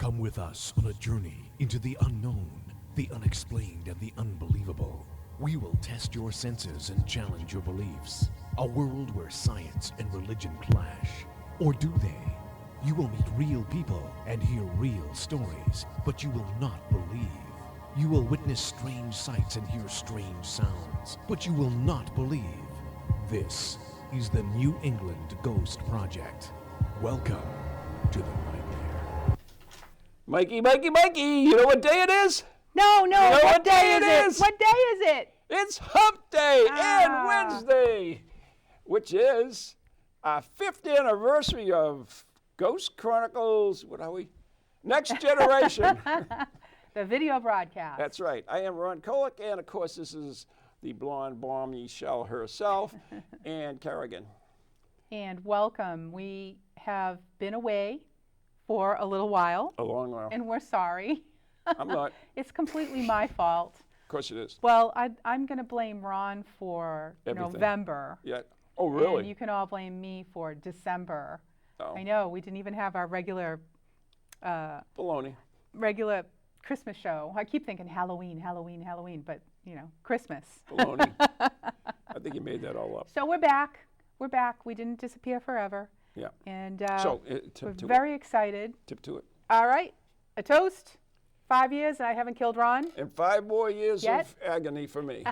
Come with us on a journey into the unknown, the unexplained, and the unbelievable. We will test your senses and challenge your beliefs. A world where science and religion clash. Or do they? You will meet real people and hear real stories, but you will not believe. You will witness strange sights and hear strange sounds, but you will not believe. This is the New England Ghost Project. Welcome to the nightmare. Mikey, you know what day it is? No, You know what day it is? What day is it? It's Hump Day and Wednesday, which is our 5th anniversary of Ghost Chronicles, what are we? Next Generation. The video broadcast. That's right. I am Ron Kolek, and of course this is the blonde Bombshell herself, and Kerrigan. And welcome. We have been away for a little while. A long while. And we're sorry. I'm not. It's completely my fault. Of course it is. Well, I'm going to blame Ron for Everything. November. Yeah. Oh, really? And you can all blame me for December. Oh. I know, we didn't even have our regular Baloney. regular Christmas show. I keep thinking Halloween, but, Christmas. Baloney. I think you made that all up. So we're back. We're back. We didn't disappear forever. Yeah. And Tip we're to very excited. Tip to it. All right. A toast. 5 years and I haven't killed Ron. And 5 more years Yet? of agony for me.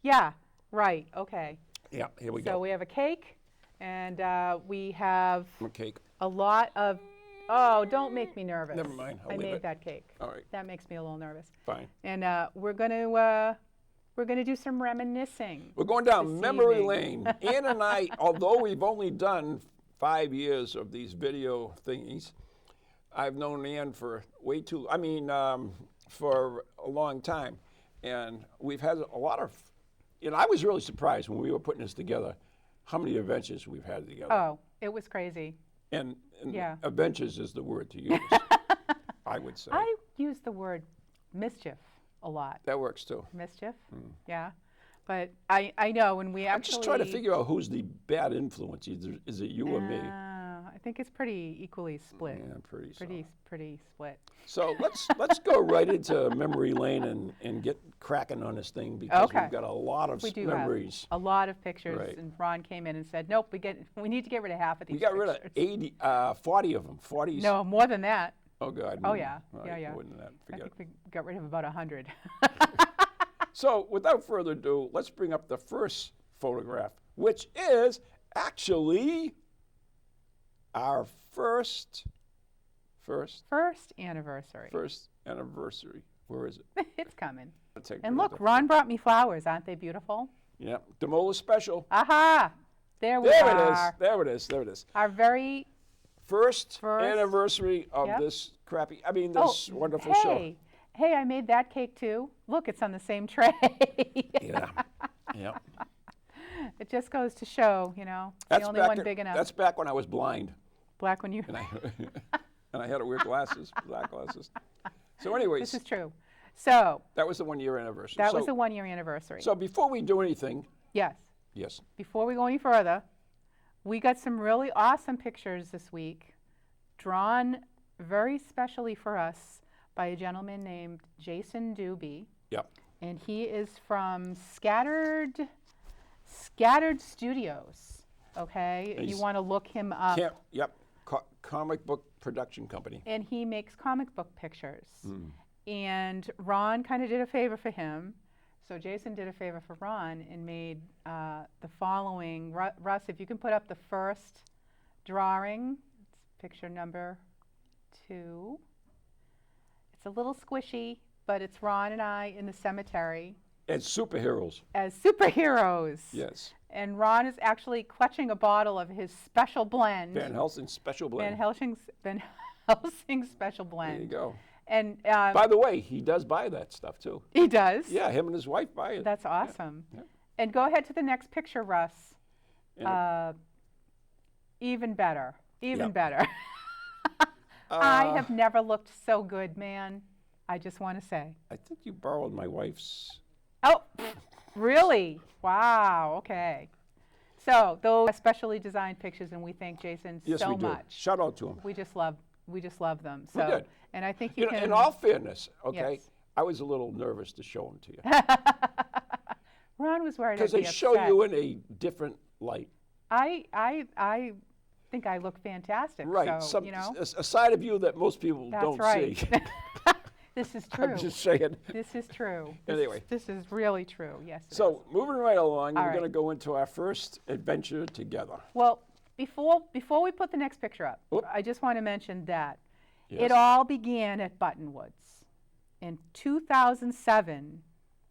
Yeah. Right. Okay. Yeah, here we So go. we have a cake, and we have A cake. a lot of. Oh, don't make me nervous. Never mind, I'll I leave made it. that cake. All right. That makes me a little nervous. Fine. And we're gonna do some reminiscing. We're going down this memory evening. lane. Ann and I, although we've only done 5 years of these video thingies, I've known Ann for for a long time. And we've had a lot of, I was really surprised when we were putting this together, how many adventures we've had together. Oh, it was crazy. And Yeah. adventures is the word to use, I would say. I use the word mischief a lot. That works too. Mischief, yeah. But I know when we I'm actually. just trying to figure out who's the bad influence. Either, is it you or me? I think it's pretty equally split. Yeah, pretty so. Pretty split. So let's go right into memory lane and get cracking on this thing because Okay. we've got a lot of We do memories. have a lot of pictures, Right. and Ron came in and said, "Nope, we need to get rid of half of these." We got rid pictures." of 80, 40 of them. 40. No, more than that. Oh God. Oh yeah, All yeah, right, yeah. More than that. I Forget think it. we got rid of about 100. So without further ado, let's bring up the first photograph, which is actually our first anniversary. anniversary. Where is it? It's coming. I'll take And it look, up. Ron brought me flowers. Aren't they beautiful? Yeah, Demola special. Aha! There we There are. it is. There it is. There it is. Our very First First. anniversary of Yep. this this wonderful hey, hey! I made that cake too. Look, it's on the same tray. show. Yeah. It just goes to show, it's That's the only one big enough. That's back when I was blind Black when you. and I and I had to wear glasses, black glasses. So anyways, This is true. So that was the 1 year anniversary. that so, was the 1 year anniversary. So before we do anything, Yes. yes. Before we go any further, we got some really awesome pictures this week, drawn very specially for us by a gentleman named Jason Doobie, Yep. and he is from Scattered Studios. Okay, if you He's- want to look him up. Yep. Comic book production company. And he makes comic book pictures. Hmm. And Ron kind of did a favor for him. So Jason did a favor for Ron and made the following. Russ, if you can put up the first drawing. It's picture number 2. It's a little squishy, but it's Ron and I in the cemetery And superheroes. as superheroes. Yes. And Ron is actually clutching a bottle of his special blend. Van Helsing special blend. Van Helsing's special There blend. you go. And By the way, he does buy that stuff too. he does. Yeah, him and his wife buy it. That's awesome. Yeah. And go ahead to the next picture, Russ. And Even better. Even Yep. better. I have never looked so good, man. I just want to say. I think you borrowed my wife's. Oh, really? Wow. Okay. So those are specially designed pictures, and we thank Jason Yes, so we do. much. Shout out to him. We just love we just love them. We So, did. and I think you You know, can. in all fairness, okay, Yes. I was a little nervous to show them to you Ron was worried because I'd they be show upset. you in a different light. I think I look fantastic. Right. So, you know, a side of you that most people that's don't right. see. This is true. I'm just saying. This is true. Anyway. This is really true. Yes. it is. So moving right along, All we're right. going to go into our first adventure together. Well, before we put the next picture up, Oop. I just want to mention that Yes. it all began at Buttonwoods in 2007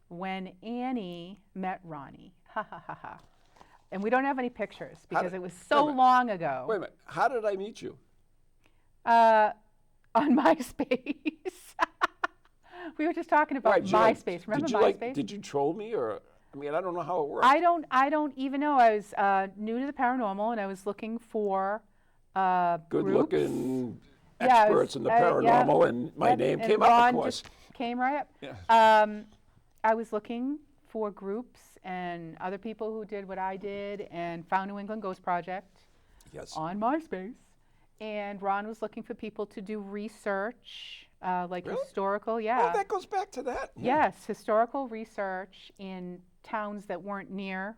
when Annie met Ronnie. Ha ha ha ha. And we don't have any pictures because it was so minute. long ago. Wait a minute. How did I meet you? On MySpace. We were just talking about Right, did you like- MySpace. Remember did you MySpace? did you troll me or? I mean, I don't know how it works. I don't even know. I was new to the paranormal, and I was looking for groups. Good-looking Yeah, I experts was- in the yeah. paranormal, and my Yep, name and came up, Ron of course. just came right up. Yeah. I was looking for groups and other people who did what I did, and found New England Ghost Project Yes. on MySpace. And Ron was looking for people to do research, like Really? historical. Yeah. Oh, that goes back to that. Yes, historical research in towns that weren't near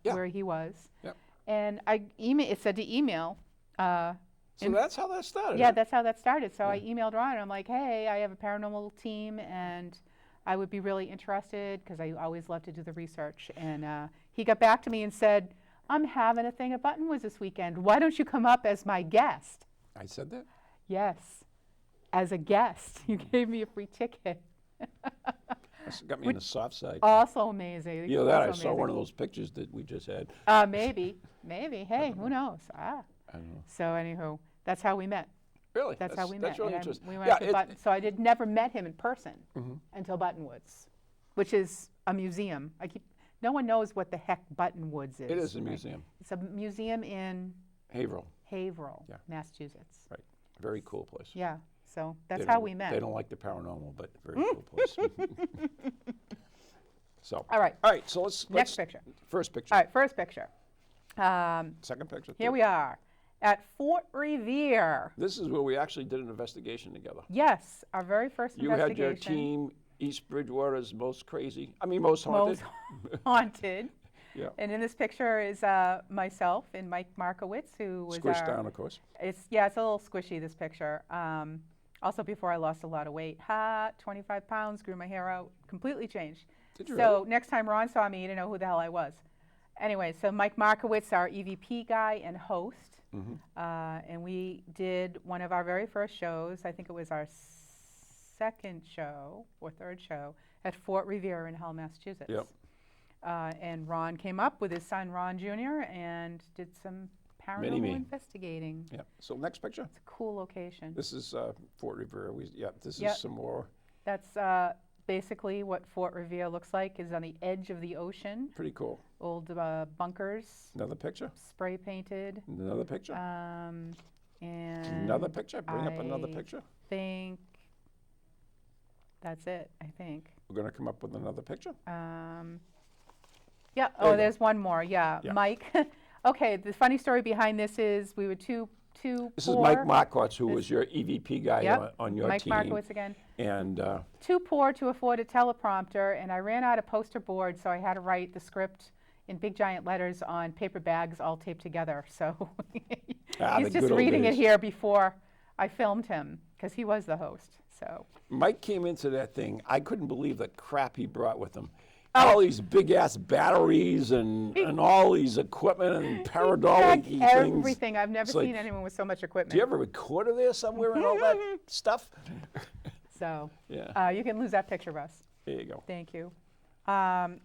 where he was. Yep. And it said to email. So that's how that started. Yeah, huh? that's how that started. So I emailed Ron. I'm like, hey, I have a paranormal team, and I would be really interested because I always love to do the research. And he got back to me and said, I'm having a thing at Buttonwoods this weekend. Why don't you come up as my guest? I said that. Yes, as a guest. You gave me a free ticket. That's got me on the soft side. Also amazing. You know that I Also saw one of amazing. those pictures that we just had. Maybe. Hey, who knows? I don't know. So anywho, that's how we met. Really? That's how we met. That's really And interesting. we went Yeah, to Button. So I never met him in person Mm-hmm. until Buttonwoods, which is a museum. No one knows what the heck Buttonwoods is. it is a right? museum. It's a museum in Haverhill. Haverhill, Yeah. Massachusetts. Right. Very cool place. Yeah. So that's They how don't- we met. They don't like the paranormal, but very cool place. So. All right. All right. So let's Next picture. First picture. All right. First picture. Second picture. Here we are at Fort Revere. This is where we actually did an investigation together. Yes, our very first You had investigation. your team, East Bridgewater's most haunted. Most haunted. Yeah. And in this picture is myself and Mike Markowitz, who was Squished our, down, of course. It's a little squishy, this picture. Also, before I lost a lot of weight, 25 pounds, grew my hair out, completely changed. Did you So really? next time Ron saw me, he didn't know who the hell I was. Anyway, so Mike Markowitz, our EVP guy and host, and we did one of our very first shows. I think it was our second show or third show at Fort Revere in Hull, Massachusetts. Yep. And Ron came up with his son, Ron Jr., and did some paranormal Mini-me. investigating. Yeah. So next picture. It's a cool location. This is Fort Revere. This Yep. is some more. That's basically what Fort Revere looks like, is on the edge of the ocean. Pretty cool. Old bunkers, Another picture. spray painted. Another picture. And Another picture. Bring up another I picture. think that's it, I think. We're going to come up with another picture. Yeah, There you go. there's one more, yeah. Yeah. Mike. Okay, the funny story behind this is we were two This is poor. Mike Markowitz, who was your EVP guy Yep, on your Mike team. Markowitz again. And Too poor to afford a teleprompter, and I ran out of poster board, so I had to write the script in big giant letters on paper bags all taped together. So the he's just good old reading it days. here before I filmed him, because he was the host. So Mike came into that thing. I couldn't believe the crap he brought with him. Oh. All these big ass batteries and all these equipment and paradolic things. everything. I've never It's like, seen anyone with so much equipment. Do you have a recorder there somewhere and all that stuff? So Yeah. you can lose that picture, Russ. There you go. Thank you.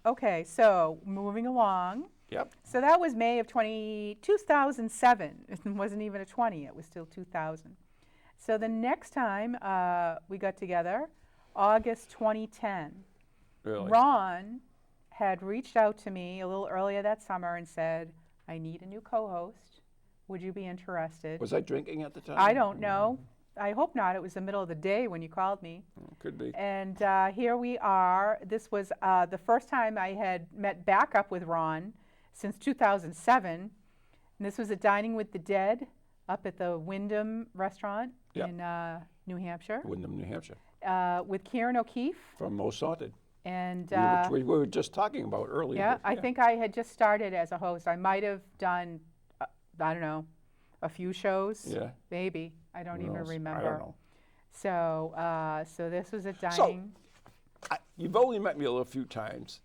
Okay, so moving along. Yep. So that was May of 2007. It wasn't even a 20, it was still 2000. So the next time we got together, August 2010, Really. Ron had reached out to me a little earlier that summer and said, I need a new co-host. Would you be interested? Was I drinking at the time? I don't know. I hope not. It was the middle of the day when you called me. Could be. And here we are. This was the first time I had met back up with Ron since 2007. And this was at Dining with the Dead up at the Wyndham restaurant Yep. in New Hampshire Wyndham, New Hampshire, with Kieran O'Keefe. from Most Haunted. And We were just talking about earlier. yeah, but, I think I had just started as a host. I might have done, I don't know, a few shows. Yeah. Maybe. I don't Who even knows? remember. I don't know. So this was a dining. You've only met me a few times,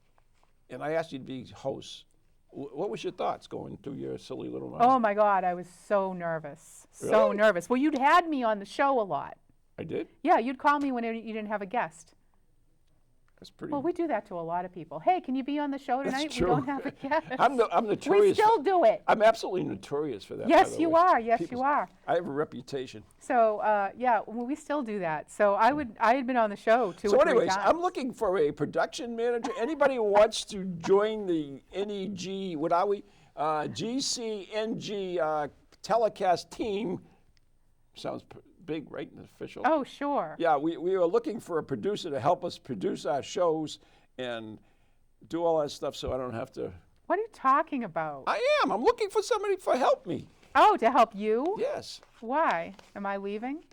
and I asked you to be host. What was your thoughts going through your silly little mind? Oh my God, I was so nervous. So Really? nervous. Well, you'd had me on the show a lot. I did? Yeah, you'd call me when you didn't have a guest. That's pretty. Well, we do that to a lot of people. Hey, can you be on the show tonight? That's We don't true. have a guest. I'm We notorious. still do it. I'm absolutely notorious for that. by Yes, the you way. are. Yes, People- you are. I have a reputation. So yeah, well, we still do that. So I had been on the show two So or three anyways, times. I'm looking for a production manager. Anybody who wants to join the NEG, what are we? GCNG telecast team. Sounds big, right? And official. Oh, sure. Yeah, we are looking for a producer to help us produce our shows and do all that stuff so I don't have to. What are you talking about? I am. I'm looking for somebody to help me. Oh, to help you? Yes. Why? Am I leaving?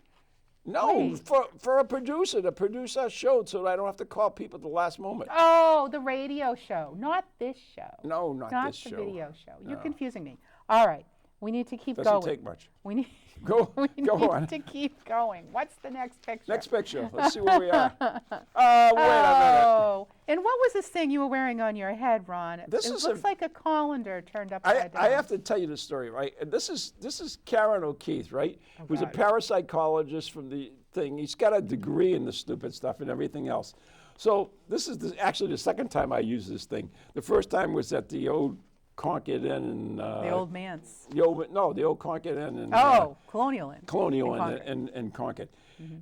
No, Wait. for a producer to produce our show so that I don't have to call people at the last moment. Oh, the radio show, not this show. No, not Not this the show. video show. You're No. confusing me. All right, we need to keep Doesn't going. take much. We need. Go, we go need on. to keep going. What's the next picture? Next picture. Let's see where we are. Wait a minute. Oh, and what was this thing you were wearing on your head, Ron? This it is looks a- like a colander turned upside down. I have to tell you the story, right? And this is Karen O'Keefe, right? Who's a God. parapsychologist from the thing. He's got a degree in the stupid stuff and everything else. So this is actually the second time I used this thing. The first time was at the old Concord Inn and The old man's. the old Concord Inn and Oh, Colonial Inn. Colonial in Inn Concord. in Concord.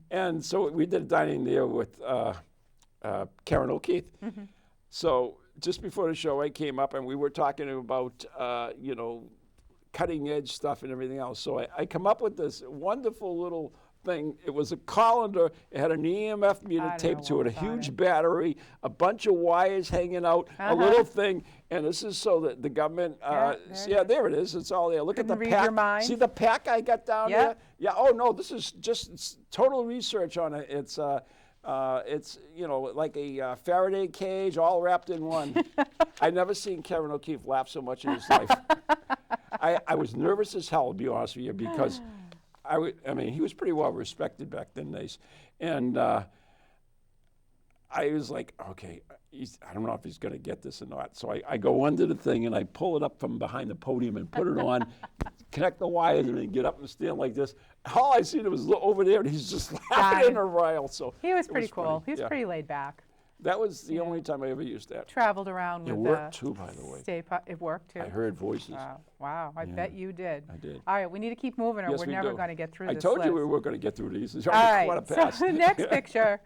And so we did a dining there with Karen O'Keefe. So just before the show, I came up and we were talking about, cutting edge stuff and everything else. So I come up with this wonderful little thing. It was a colander. It had an EMF meter I don't taped know to it, a all about huge it. battery, a bunch of wires hanging out, a little thing. And this is so that the government, there it is. It's all there. Look at the Couldn't read pack. your mind. See the pack I got down Yeah. there? Yeah. Oh no, this is just it's total research on it. It's like a Faraday cage, all wrapped in one. I never seen Kevin O'Keefe laugh so much in his life. I was nervous as hell, to be honest with you, because he was pretty well respected back then, days, and I was like, okay, I don't know if he's going to get this or not. So I go under the thing and I pull it up from behind the podium and put it on, connect the wires, and then get up and stand like this. All I seen was over there, and he's just laughing in a rile. So He was it pretty funny. cool. He was Yeah. pretty laid back. That was the only time I ever used that. Traveled around It with worked too, by the way. It worked too. I heard voices. Wow, I bet you did. I did. All right, we need to keep moving or Yes, we're we never do. going to get through I this told list. you we were going to get through these. It's All already right, quarter past. so the next picture,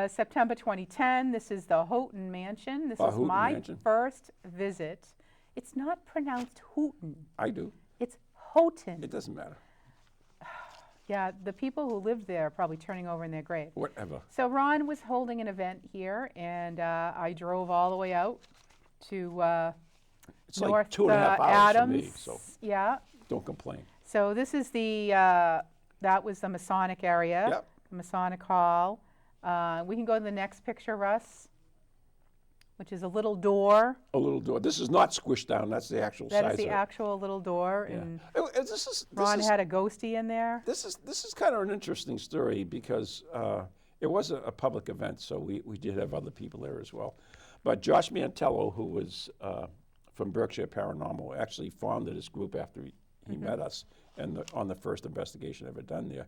September 2010. This is the Houghton Mansion. This is Houghton my Mansion. first visit. It's not pronounced Houghton. I do. It's Houghton. It doesn't matter. Yeah, the people who lived there are probably turning over in their grave. Whatever. So Ron was holding an event here, and I drove all the way out to It's North like 2.5 hours Adams. for me, so Yeah. don't complain. So this is that was the Masonic area, Yep. Masonic Hall. We can go to the next picture, Russ, which is a little door. A little door. This is not squished down. That's the actual That size is the of it. actual little door, Yeah. and This Ron is, had a ghostie in there. This is kind of an interesting story because it was a public event, so we did have other people there as well. But Josh Mantello, who was from Berkshire Paranormal, actually founded this group after he met us and on the first investigation ever done there.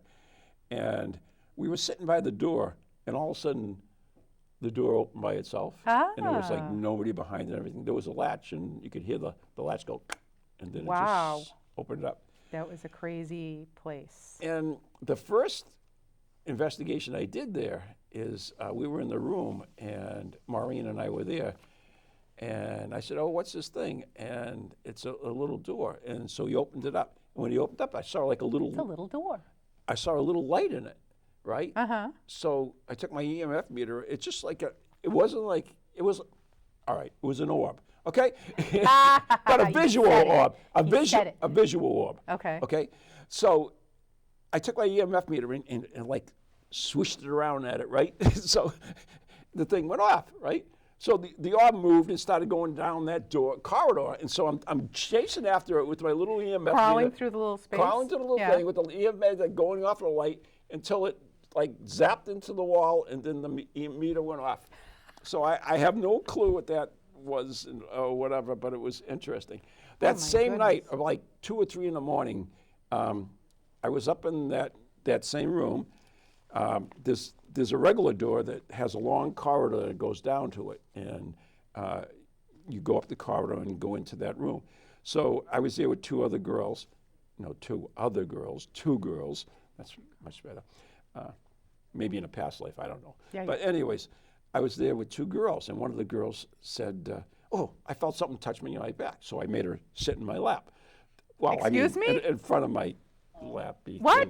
And we were sitting by the door, and all of a sudden, the door opened by itself, and there was like nobody behind it and everything. There was a latch, and you could hear the latch go, and then Wow. it just opened up. That was a crazy place. And the first investigation I did there is we were in the room, and Maureen and I were there, and I said, "Oh, what's this thing?" And it's a little door, and so he opened it up. And when he opened up, I saw like It's a little door. I saw a little light in it, right? Uh-huh. So I took my EMF meter. It's just like it wasn't like it was. All right, it was an orb, okay, but a You visual said it. orb, You said it. a visual orb. Okay. Okay, so I took my EMF meter and like swished it around at it, right? So the thing went off, right? So the arm moved and started going down that corridor. And so I'm chasing after it with my little EMF Crawling meter. through the little space? Crawling through the little thing with the EMF meter going off the light until it like zapped into the wall and then the meter went off. So I have no clue what that was or whatever, but it was interesting. That same night, or like 2 or 3 in the morning, I was up in that same room. There's a regular door that has a long corridor that goes down to it, and you go up the corridor and go into that room. So I was there with 2 other girls. No, 2 other girls, 2 girls. That's much better. Maybe in a past life, I don't know. Yeah, but anyways, I was there with 2 girls, and one of the girls said, oh, I felt something touch me on my back. So I made her sit in my lap. Well, Excuse me? In front of my lap. What?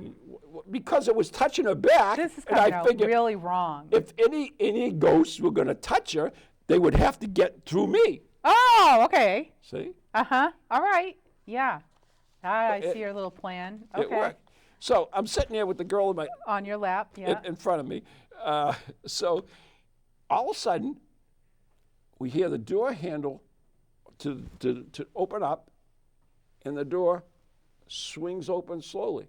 Because it was touching her back. This is and coming I out figured really wrong. if any ghosts were going to touch her, they would have to get through me. Oh, okay. See? Uh-huh. All right. Yeah. I see your little plan. Okay. It worked. So I'm sitting there with the girl On your lap, yeah. in front of me. So all of a sudden, we hear the door handle to open up, and the door swings open slowly.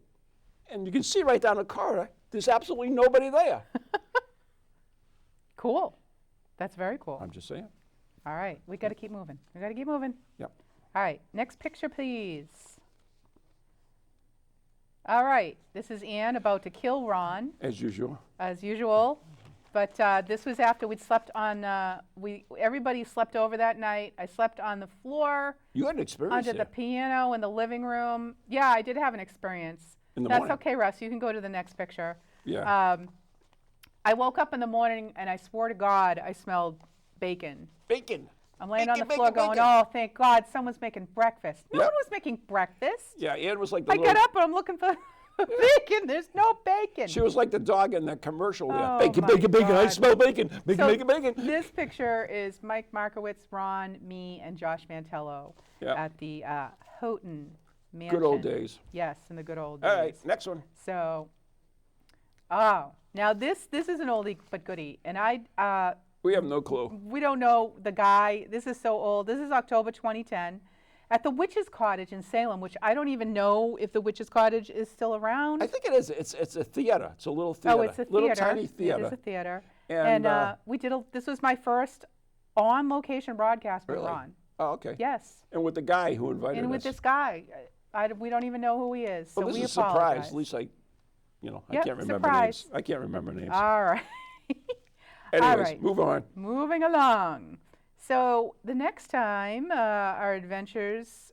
And you can see right down the corridor, there's absolutely nobody there. Cool. That's very cool. I'm just saying. All right. We got to keep moving. We got to keep moving. Yep. All right. Next picture, please. All right. This is Anne about to kill Ron. As usual. As usual. But this was after we'd slept on, everybody slept over that night. I slept on the floor. You had an experience Under there. the piano in the living room. Yeah, I did have an experience. In the That's morning. okay, Russ. You can go to the next picture. Yeah. I woke up in the morning and I swore to God I smelled bacon. Bacon. I'm laying on the Bacon, floor bacon, going, bacon. oh, thank God, someone's making breakfast. No Yep. one was making breakfast. Yeah, Ann was like the I get up and I'm looking for bacon. There's no bacon. She was like the dog in that commercial there. Oh, Bacon, my bacon, bacon. I God. smell bacon. Bacon, So bacon, bacon. This picture is Mike Markowitz, Ron, me, and Josh Mantello Yep. at the Houghton Mansion. Good old days. Yes, in the good old days. All right, next one. So, now this is an oldie but goodie, and We have no clue. we don't know the guy. This is so old. This is October 2010 at the Witch's Cottage in Salem, which I don't even know if the Witch's Cottage is still around. I think it is. It's a theater. It's a little theater. Oh, it's a theater. Little tiny theater. It is a theater. And, We did this was my first on-location broadcast with Really? Ron. Oh, okay. Yes, And with the guy who invited and with us. this guy, we don't even know who he is. So Well, this we is a surprise. apologize. At least I Yep, can't remember surprise. names. I can't remember names. All right. Anyways, right. move on. Moving along. So the next time, our adventures,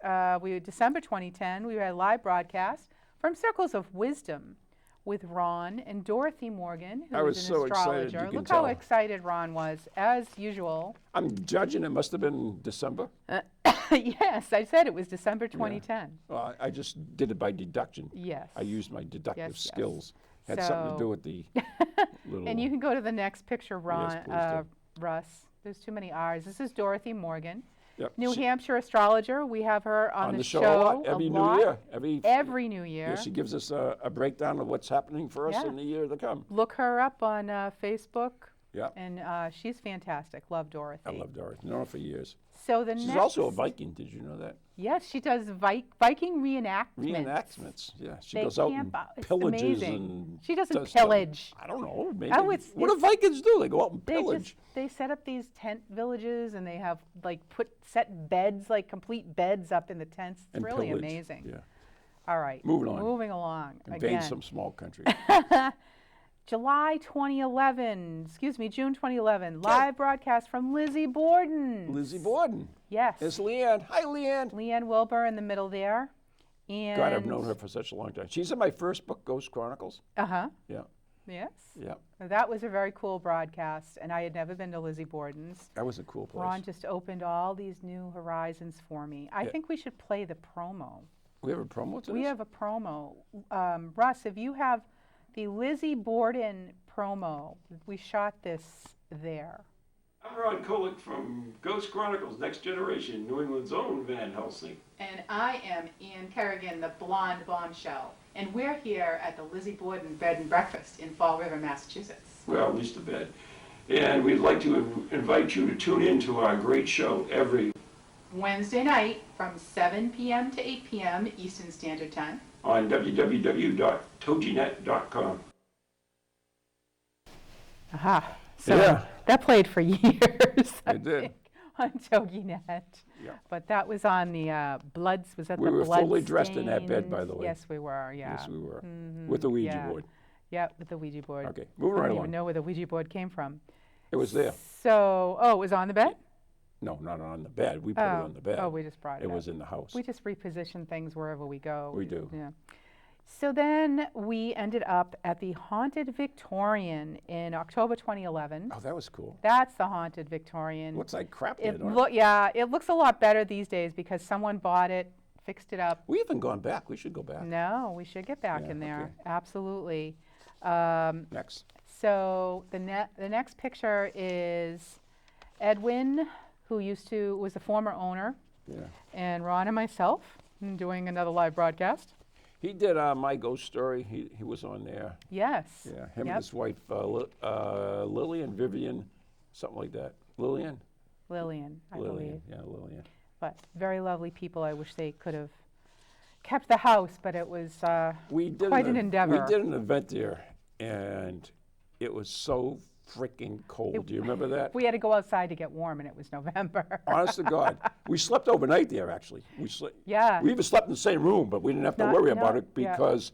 December 2010, we had a live broadcast from Circles of Wisdom with Ron and Dorothy Morgan, who I was is so an excited, astrologer. you can Look how tell. excited Ron was, as usual. I'm judging it must have been December. Yes, I said it was December 2010. Well, I just did it by deduction. Yes. I used my deductive Yes, yes. skills. Had something to do So- with the little. And you can go to the next picture, Ron, Yes, please do. Russ. There's too many R's. This is Dorothy Morgan, Yep. New She- Hampshire astrologer. We have her on the show a lot, every new lot. year. Every new year. Yeah, she gives us a breakdown of what's happening for us Yeah. in the year to come. Look her up on Facebook, Yeah, and she's fantastic. Love Dorothy. I love Dorothy. Known her for years. So the She's next, also a Viking. Did you know that? Yes, she does Viking reenactments. Reenactments. Yeah, she They goes out camp and out. It's pillages amazing. and. She doesn't does stuff. pillage. I don't know. Maybe. Oh, what do Vikings do? They go out and pillage. They set up these tent villages, and they have like set beds, like complete beds up in the tents. It's and really pillage. amazing. Yeah. All right, Moving on. Moving along. Invade Again, some small country. June 2011, live broadcast from Lizzie Borden. Lizzie Borden. Yes. It's Leanne. Hi, Leanne. Leanne Wilbur in the middle there. And God, I've known her for such a long time. She's in my first book, Ghost Chronicles. Uh-huh. Yeah. Yes. Yeah. That was a very cool broadcast, and I had never been to Lizzie Borden's. That was a cool place. Ron just opened all these new horizons for me. I think we should play the promo. We have a promo to We this? have a promo. Russ, if you have the Lizzie Borden promo, we shot this there. I'm Ron Kolek from Ghost Chronicles, Next Generation, New England's own Van Helsing. And I am Anne Kerrigan, the blonde bombshell. And we're here at the Lizzie Borden Bed and Breakfast in Fall River, Massachusetts. Well, at least a bit. And we'd like to invite you to tune in to our great show every Wednesday night from 7 p.m. to 8 p.m. Eastern Standard Time on www.toginet.com. Aha. So Yeah. that played for years, I It did. think, on TogiNet. Yeah. But that was on the Bloods, was that We the were Blood fully dressed in that bed, by the way. Yes, we were, yeah. Yes, we were. Mhm, With the Ouija yeah. board. Yeah, with the Ouija board. Okay, moving I right don't along. even know where the Ouija board came from. It was there. So, oh, it was on the bed? No, not on the bed. We put it on the bed. Oh, we just brought it It up. was in the house. We just reposition things wherever we go. We do. Yeah. So then we ended up at the Haunted Victorian in October 2011. Oh, that was cool. That's the Haunted Victorian. Looks like crap there, It don't it? it looks a lot better these days because someone bought it, fixed it up. We haven't gone back. We should go back. No, we should get back Yeah, in there. okay. Absolutely. Next. So the next picture is Edwin, who was a former owner, Yeah. and Ron and myself doing another live broadcast. He did My Ghost Story. He was on there. Yes. Yeah, him Yep. and his wife, Lillian, Vivian, something like that. Lillian? Lillian, I believe. Yeah, Lillian. But very lovely people. I wish they could have kept the house, but it was We did quite an endeavor. We did an event there, and it was so freaking cold. Do you remember that? We had to go outside to get warm, and it was November. Honest to God. We slept overnight there, actually. Yeah. We even slept in the same room, but we didn't have to Not- worry no, about it yeah. because,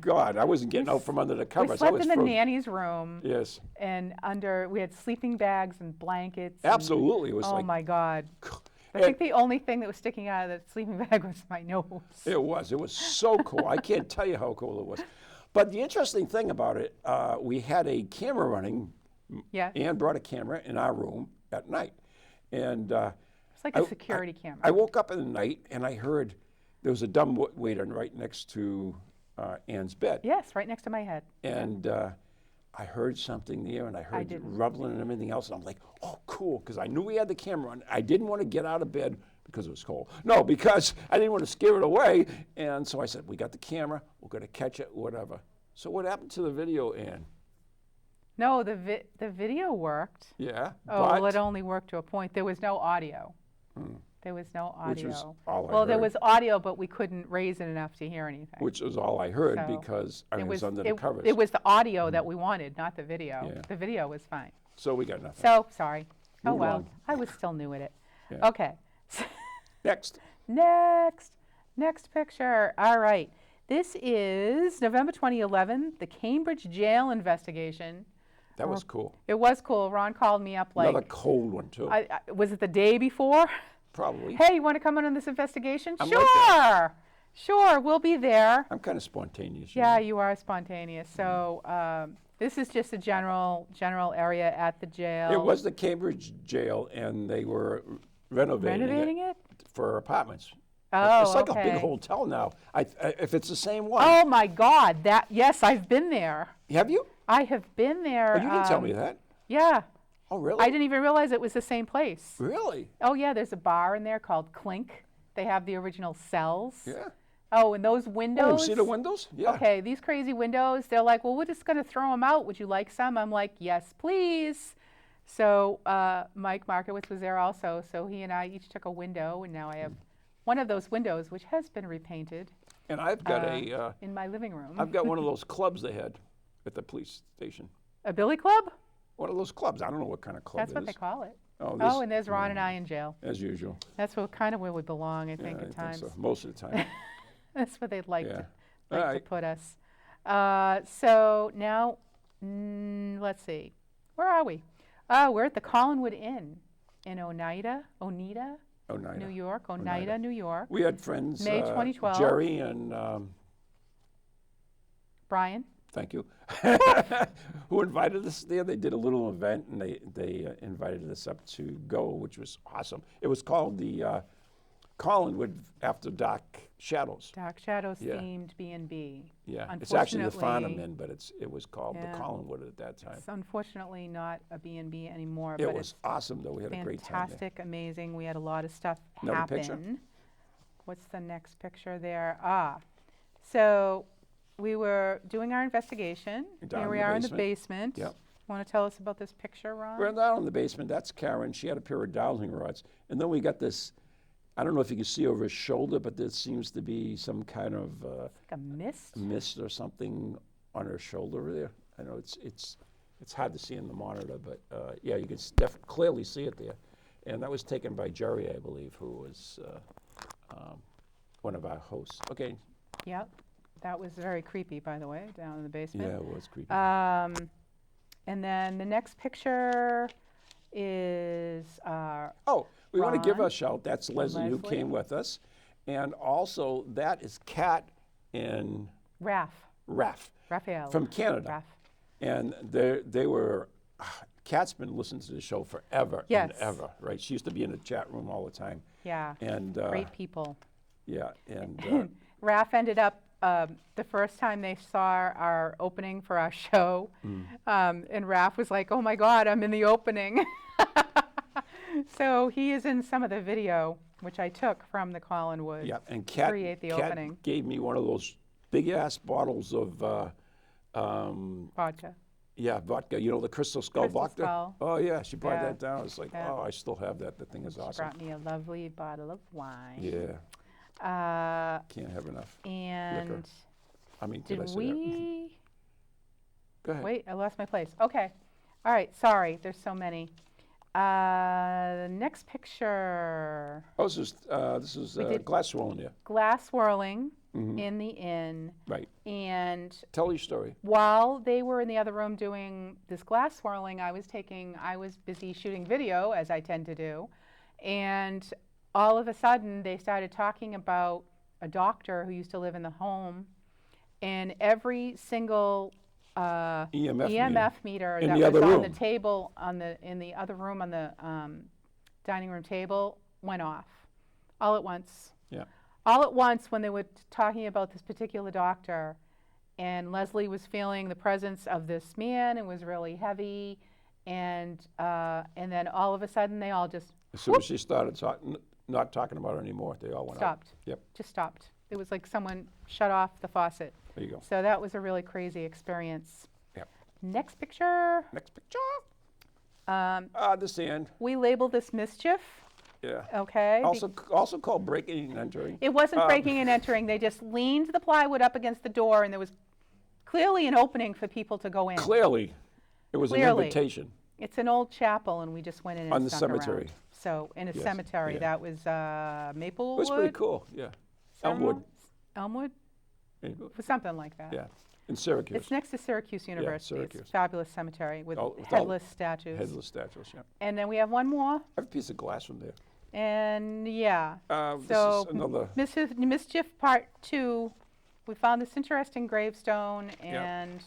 God, I wasn't getting out from under the We covers. I slept was in the frozen. nanny's room, Yes, and we had sleeping bags and blankets. and- absolutely. It was Oh like, my God. I And- think the only thing that was sticking out of the sleeping bag was my nose. It was so cool. I can't tell you how cool it was. But the interesting thing about it, we had a camera running. Yeah. Anne brought a camera in our room at night. And It's like a security camera. I woke up in the night and I heard there was a dumb waiter right next to Anne's bed. Yes, right next to my head. And I heard something there and I heard didn't. rumbling and everything else. And I'm like, oh, cool, because I knew we had the camera on. I didn't want to get out of bed because it was cold. No, because I didn't want to scare it away. And so I said, we got the camera, we're going to catch it, whatever. So what happened to the video, Anne? No, the video worked. Yeah. Oh, well, but- it only worked to a point. There was no audio. There was no audio. Which was all I well, there heard. was audio, but we couldn't raise it enough to hear anything. Which was all I heard So, because I was under the it, covers. it was the audio that we wanted, not the video. Yeah. The video was fine. So we got nothing. So, sorry. Oh, Move well. along. I was still new at it. Yeah. Okay. Next. Next picture. All right. This is November 2011, the Cambridge jail investigation. That was cool. It was cool. Ron called me up like, Another cold one, too. was it the day before? Probably. Hey, you want to come in on this investigation? I'm Sure. like that. Sure, we'll be there. I'm kind of spontaneous. Yeah, know. you are spontaneous. So this is just a general area at the jail. It was the Cambridge jail, and they were renovating it? for apartments. Oh, it's like a okay. big hotel now. If it's the same one. Oh my God! Yes, I've been there. Have you? I have been there. Oh, you didn't tell me that. Yeah, Oh, really? I didn't even realize it was the same place. Really? Oh yeah, there's a bar in there called Clink. They have the original cells. Yeah. Oh, and those Oh, windows. see the windows? Yeah. Okay, these crazy windows. They're like, well, we're just going to throw them out. Would you like some? I'm like, yes, please. So Mike Markowitz was there also. So he and I each took a window, and now I have one of those windows, which has been repainted And I've got in my living room. I've got one of those clubs they had at the police station. A billy club? One of those clubs. I don't know what kind of club That's it what is. they call it. Oh, Oh, and there's Ron and I in jail. as usual. That's kind of where we belong, I think, Yeah, at I times. think so. Most of the time. That's where they'd like Yeah. to All like to right. put us. So now, let's see. Where are we? We're at the Collinwood Inn in Oneida, Oh, no. New York. Oneida. Oneida, New York. We had friends. May 2012. Jerry and Brian. thank you, who invited us there. They did a little event, and they invited us up to go, which was awesome. It was called the Collinwood After Dark Shadows. Dark Shadows Yeah. themed B&B. Yeah, it's actually the Farnham Unfortunately- Inn, but it was called Yeah. the Collinwood at that time. It's unfortunately not a B&B anymore, It but was awesome, though. We had it's a great time there. fantastic, amazing. We had a lot of stuff Another happen. picture? What's the next picture there? So we were doing our investigation. Down Here in we the are in the basement. basement. Yep. Want to tell us about this picture, Ron? We're down in the basement. That's Karen. She had a pair of dowling rods. And then we got this, I don't know if you can see over his shoulder, but there seems to be some kind of Like a mist? mist or something on her shoulder there. I know it's hard to see in the monitor, but yeah, you can clearly see it there. And that was taken by Jerry, I believe, who was one of our hosts. Okay. Yep. That was very creepy, by the way, down in the basement. Yeah, it was creepy. And then the next picture is Oh, we want to give Ron a shout. That's Leslie who Leslie. came with us. And also, that is Kat and Raphael from Canada. Raph. And they were, Kat's been listening to the show forever and Yes. ever, right? She used to be in the chat room all the time. Yeah. And Great people. yeah, and Raph ended up, the first time they saw our opening for our show, and Raph was like, oh my God, I'm in the opening. So he is in some of the video, which I took from the Collinwood. yeah, and to Kat, create the Kat opening. gave me one of those big ass bottles of Vodka. yeah, vodka. You know, the Crystal Skull Crystal vodka. Skull. Oh yeah, she brought Yeah. that down. It's like, Yeah. oh, I still have that. The thing is She awesome. brought me a lovely bottle of wine. Yeah, Uh, can't have enough. and I mean, did I say that? we? Go ahead. Wait, I lost my place. Okay. All right. Sorry. There's so many. The next picture. Oh, this is We did- glass swirling, yeah. Glass swirling in the inn. Right. And Tell your story. while they were in the other room doing this glass swirling, I was busy shooting video, as I tend to do. And all of a sudden, they started talking about a doctor who used to live in the home. And every single EMF meter In that the was other on the room. table in the other room on the dining room table went off all at once. Yeah. All at once when they were talking about this particular doctor, and Leslie was feeling the presence of this man and was really heavy, and then all of a sudden they all just As soon as she started not talking about it anymore, they all went out. stopped. Yep. Just stopped. It was like someone shut off the faucet. There you go. So that was a really crazy experience. Yep. Next picture. Next picture. This end. We labeled this mischief, Yeah. okay? Also called breaking and entering. It wasn't breaking and entering. They just leaned the plywood up against the door, and there was clearly an opening for people to go in. Clearly, it was Clearly. an invitation. It's an old chapel, and we just went in and On the snuck cemetery. around. So in a Yes, cemetery, yeah. that was Maplewood. It was pretty cool. Yeah. Elmwood. Elmwood, Maybe. something like that. Yeah. In Syracuse. It's next to Syracuse University. It's Syracuse. a fabulous cemetery with All- with all headless statues. Headless statues. Yeah. And then we have one more, I have a piece of glass from there. and yeah. This So is another. Mischief Part 2, we found this interesting gravestone and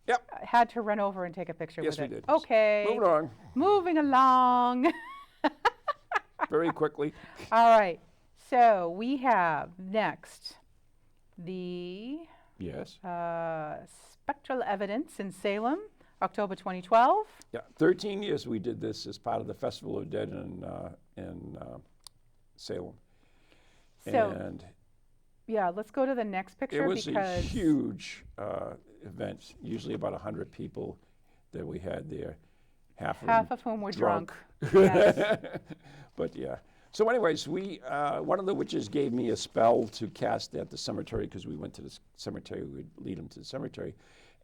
Yep. had to run over and take a picture Yes, with we it. did. Okay. Moving on Moving along. very quickly. All right. So we have next the Yes. spectral evidence in Salem, October 2012. Yeah. 13 years we did this as part of the Festival of Dead in Salem. So And yeah, let's go to the next picture it was a because huge event, usually about 100 people that we had there. Half half of whom were drunk. drunk. Yes. But yeah. So anyways, one of the witches gave me a spell to cast at the cemetery because we went to the cemetery. We'd lead them to the cemetery.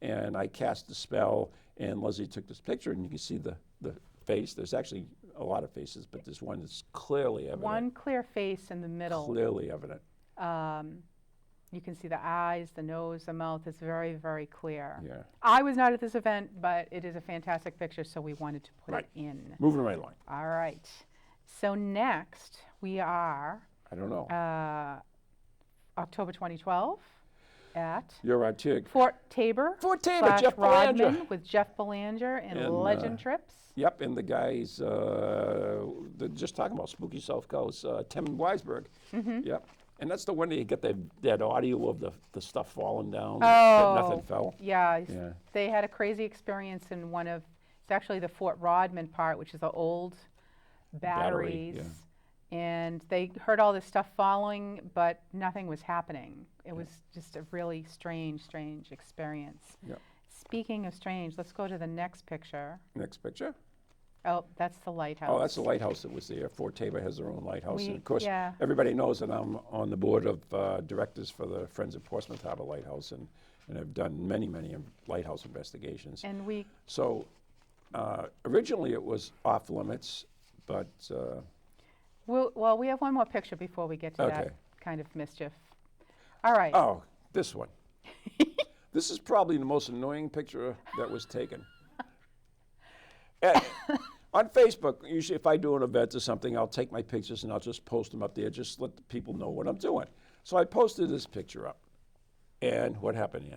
And I cast the spell, and Leslie took this picture, and you can see the face. There's actually a lot of faces, but there's one that's clearly evident. One clear face in the middle. Clearly evident. You can see the eyes, the nose, the mouth. It's very, very clear. Yeah. I was not at this event, but it is a fantastic picture, so we wanted to put Right. it in. Moving right along. All right. So next, we are I don't know. October 2012 at You're on TIG. Fort Tabor. Fort Tabor, slash Jeff Belanger. Rodman with Jeff Belanger and And, Legend Trips. Yep, and the guys, they're just talking about Spooky South Coast, Tim Weisberg. Mm-hmm. Yep. And that's the one that you get that audio of the stuff falling down, Oh, that nothing fell. Yeah, Yeah. they had a crazy experience in it's actually the Fort Rodman part, which is the old Battery, batteries. And they heard all this stuff following, but nothing was happening. It was just a really strange experience. Yeah. Speaking of strange, let's go to the next picture. Next picture. Oh, that's the lighthouse. Oh, that's the lighthouse that was there. Fort Taber has their own lighthouse. And of course, yeah. everybody knows that I'm on the board of directors for the Friends of Portsmouth Harbor Lighthouse, and I've done many lighthouse investigations. And we, So originally it was off limits, but well, we have one more picture before we get to Okay. that kind of mischief. All right. oh, this one. This is probably the most annoying picture that was taken. On Facebook, usually if I do an event or something, I'll take my pictures and I'll just post them up there, just let the people know what I'm doing. So I posted this picture up. And what happened,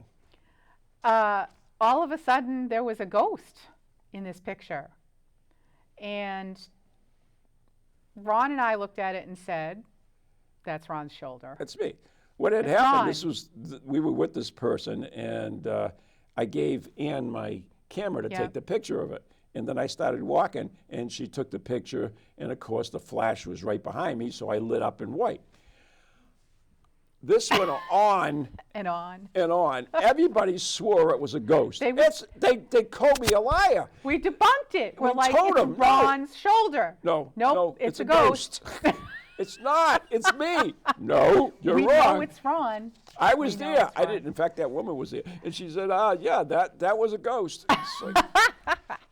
Ann? All of a sudden, there was a ghost in this picture. And Ron and I looked at it and said, that's Ron's shoulder. That's me. What had It's happened, Ron. this was, we were with this person, and I gave Ann my camera to Yeah. take the picture of it. And then I started walking, and she took the picture, and of course the flash was right behind me, so I lit up in white. This went on And on. and on. Everybody swore it was a ghost. They They called me a liar. We debunked it. We're We like, told it's them, no. Ron's shoulder. No, Nope, no, it's a ghost. It's not. It's me. No, you're We wrong. know it's Ron. I was we know there. it's I Ron. didn't. In fact, that woman was there, and she said, yeah, that was a ghost." It's like,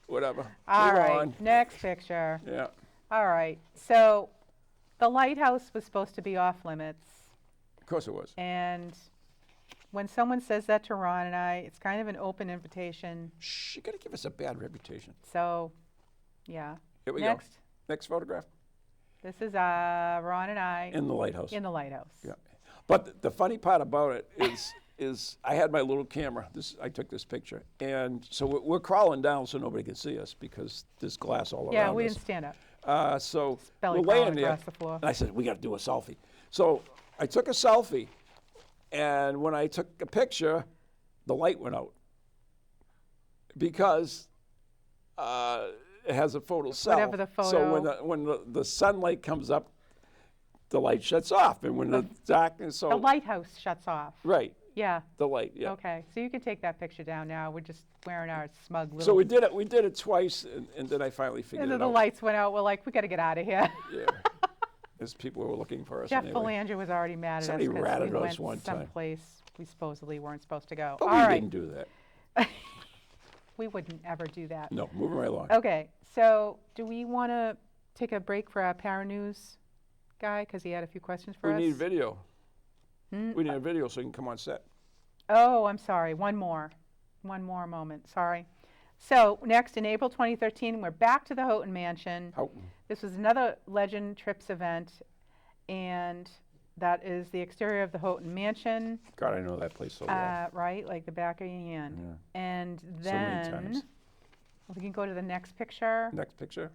whatever. All Move right, on. next picture. Yeah. All right, so the lighthouse was supposed to be off limits, Of course it was. and when someone says that to Ron and I, it's kind of an open invitation. Shh, you got to give us a bad reputation. So, yeah. Here we Next, go. Next photograph. this is Ron and I In the lighthouse. in the lighthouse. Yeah. But the funny part about it is I had my little camera. I took this picture, and so we're crawling down so nobody can see us because there's glass all Yeah, around we us. didn't stand up. So Belly we're laying crawling there, across the floor. and I said, "We got to do a selfie." So I took a selfie, and when I took a picture, the light went out because it has a photo cell. Whatever the So photo- when the sunlight comes up, the light shuts off, and when the darkness, so The lighthouse shuts off. right, Yeah. the light, yeah. Okay, so you can take that picture down now. We're just wearing our smug little. So we did it twice, and then I finally figured And it then the out. lights went out. We're like, we got to get out of here. Yeah, as people were looking for us Jeff anyway. Belanger was already mad at Somebody us because ratted we us went one time. someplace we supposedly weren't supposed to go. But All we right, didn't do that. we wouldn't ever do that. No, moving right along. Okay, so do we want to take a break for our Paranews guy because he had a few questions for We us? need video. Hmm? We need a video so you can come on set. Oh, I'm sorry. One more moment. Sorry. So next, in April 2013, we're back to the Houghton Mansion. Houghton. This was another Legend Trips event, and that is the exterior of the Houghton Mansion, God, I know that place so well. right, like the back of your hand. Yeah. And So many then times. we can go to the next picture. Next picture.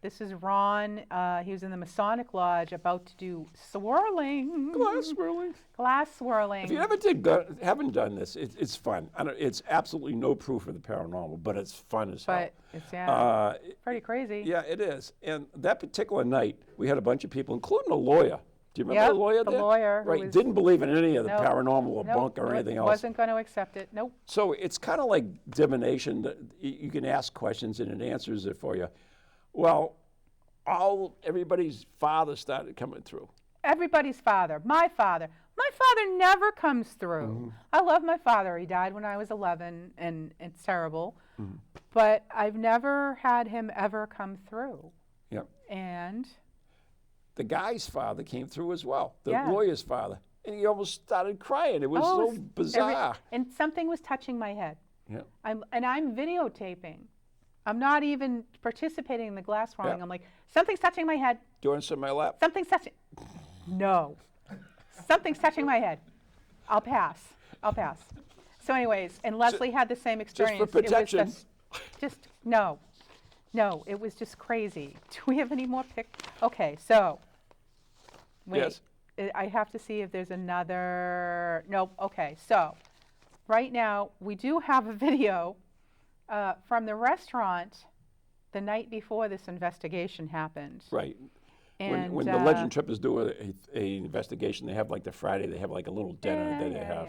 This is Ron. He was in the Masonic Lodge about to do swirling. Glass swirling. Glass swirling. If you ever haven't done this, it's fun. It's absolutely no proof of the paranormal, but it's fun as hell. But it's pretty crazy. Yeah, it is. And that particular night, we had a bunch of people, including a lawyer. Do you remember Yep, the lawyer the there? lawyer who Right. was- Didn't believe in any of the Nope. paranormal or Nope, bunk or anything else. Wasn't going to accept it. Nope. So it's kind of like divination. That you can ask questions and it answers it for you. Well, everybody's father started coming through. Everybody's father. My father never comes through. Mm-hmm. I love my father. He died when I was 11, and it's terrible. Mm-hmm. But I've never had him ever come through. Yep. And The guy's father came through as well. The Yeah. lawyer's father, and he almost started crying. It was so bizarre. and something was touching my head. Yeah. I'm videotaping. I'm not even participating in the glass swirling. Yeah. I'm like, something's touching my head. Do you want to sit in my lap? Something's touching. No. Something's touching my head. I'll pass. So anyways, and Leslie had the same experience. for protection. It was just no. It was just crazy. Do we have any more Okay, so. Wait. Yes. I have to see if there's another. Nope. Okay, so right now we do have a video from the restaurant the night before this investigation happened. Right. And when the Legend Trippers do a investigation, they have like the Friday, they have like a little dinner that they have.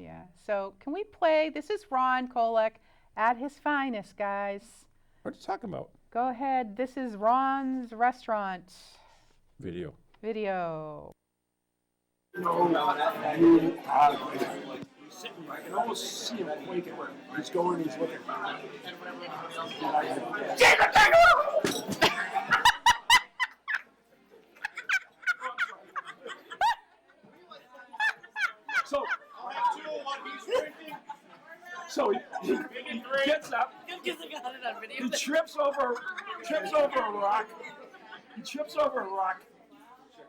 Yeah. So can we play? This is Ron Kolek at his finest, guys. What are you talking about? Go ahead. This is Ron's restaurant Video. video. No, you are great. He's sitting, I can almost see him quaking. He's going, he's looking. So he gets up. He trips over a rock. He trips over a rock.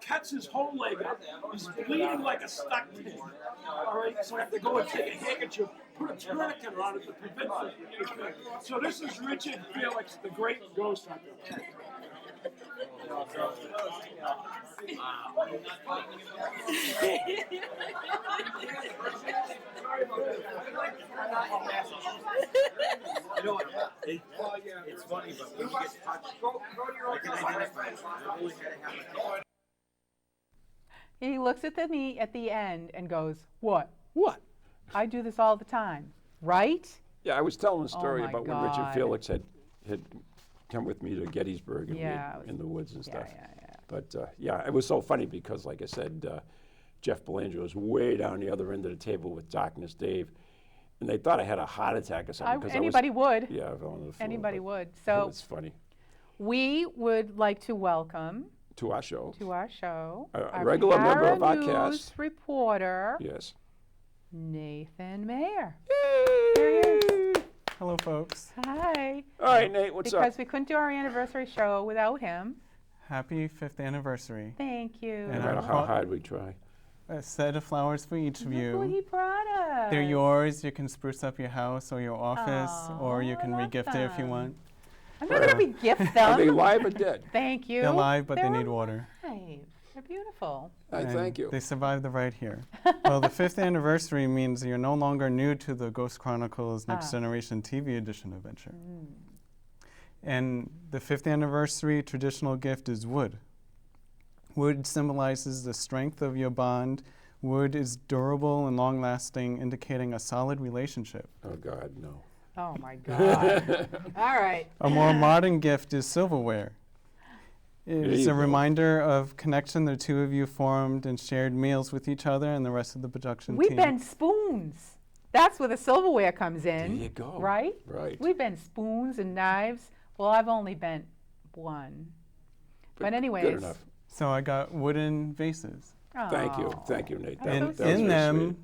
Cuts his whole leg up. He's bleeding like a stuck pig. All right, so I have to go and take a handkerchief, put a tourniquet on it to prevent it. So this is Richard Felix, the great ghost hunter. You know what? It's funny, but when you get touched, I can identify it. I always had to have it. He looks at me at the end and goes, "What? What? I do this all the time, right?" Yeah, I was telling a story my about when Richard God. Felix had come with me to Gettysburg and Yeah, in the woods and stuff. Yeah. But yeah, it was so funny because, like I said, Jeff Belanger was way down the other end of the table with Darkness Dave, and they thought I had a heart attack or something. 'Cause Anybody would. Yeah, I fell on the floor. Anybody but would. So it's funny. we would like to welcome To our show. to our show A our regular member of our Paranews cast. reporter, Yes. Nathan Mayer. Hello, folks. Hi. All right, Nate, what's Because up? we couldn't do our anniversary show without him. Happy 5th anniversary. Thank you. No And matter I'm how hard we try. A set of flowers for each of Look what you. he brought us. They're yours. You can spruce up your house or your office, or you Aw, can I love regift it if you them. want. I'm not going to re-gift Are they them. live or dead? Thank you. They're live, but they They're need water. alive. They're beautiful. And Thank you. They survived the ride here. Well, the 5th anniversary means you're no longer new to the Ghost Chronicles Next Generation TV edition adventure. And the 5th anniversary traditional gift is wood. Wood symbolizes the strength of your bond. Wood is durable and long-lasting, indicating a solid relationship. Oh, God, no. Oh, my God. All right. A more modern gift is silverware. It's you a go. reminder of connection the two of you formed and shared meals with each other and the rest of the production We team. bend spoons. That's where the silverware comes in. There you go. Right? Right. We bend spoons and knives. Well, I've only bent one. But anyways. Good enough. So I got wooden vases. Thank you. Aw. Thank you, Nate. That's And so was in very them sweet.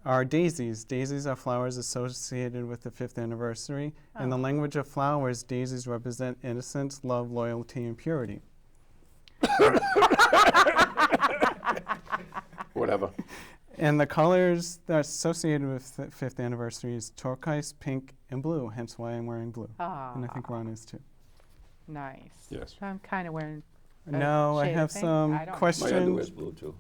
are daisies. Daisies are flowers associated with the 5th anniversary. In the language of flowers, daisies represent innocence, love, loyalty, and purity. Whatever. And the colors that are associated with the 5th anniversary is turquoise, pink, and blue, hence why I'm wearing blue. And I think Ron is too. Nice. Yes. I'm kind of wearing. No, I shade of have pink? some I don't- My questions. underwear's blue, too.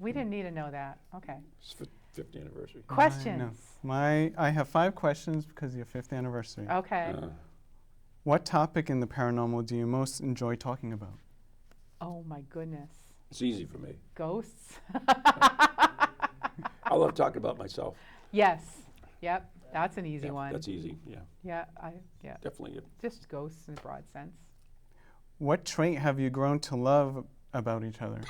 We didn't need to know that. Okay. It's for 50th anniversary. Questions. I have 5 questions because of your 5th anniversary. Okay. What topic in the paranormal do you most enjoy talking about? Oh my goodness. It's easy for me. Ghosts. I love talking about myself. Yes. Yep. That's an easy Yeah, one. That's easy. Yeah, Yeah. definitely. Just ghosts in a broad sense. What trait have you grown to love about each other?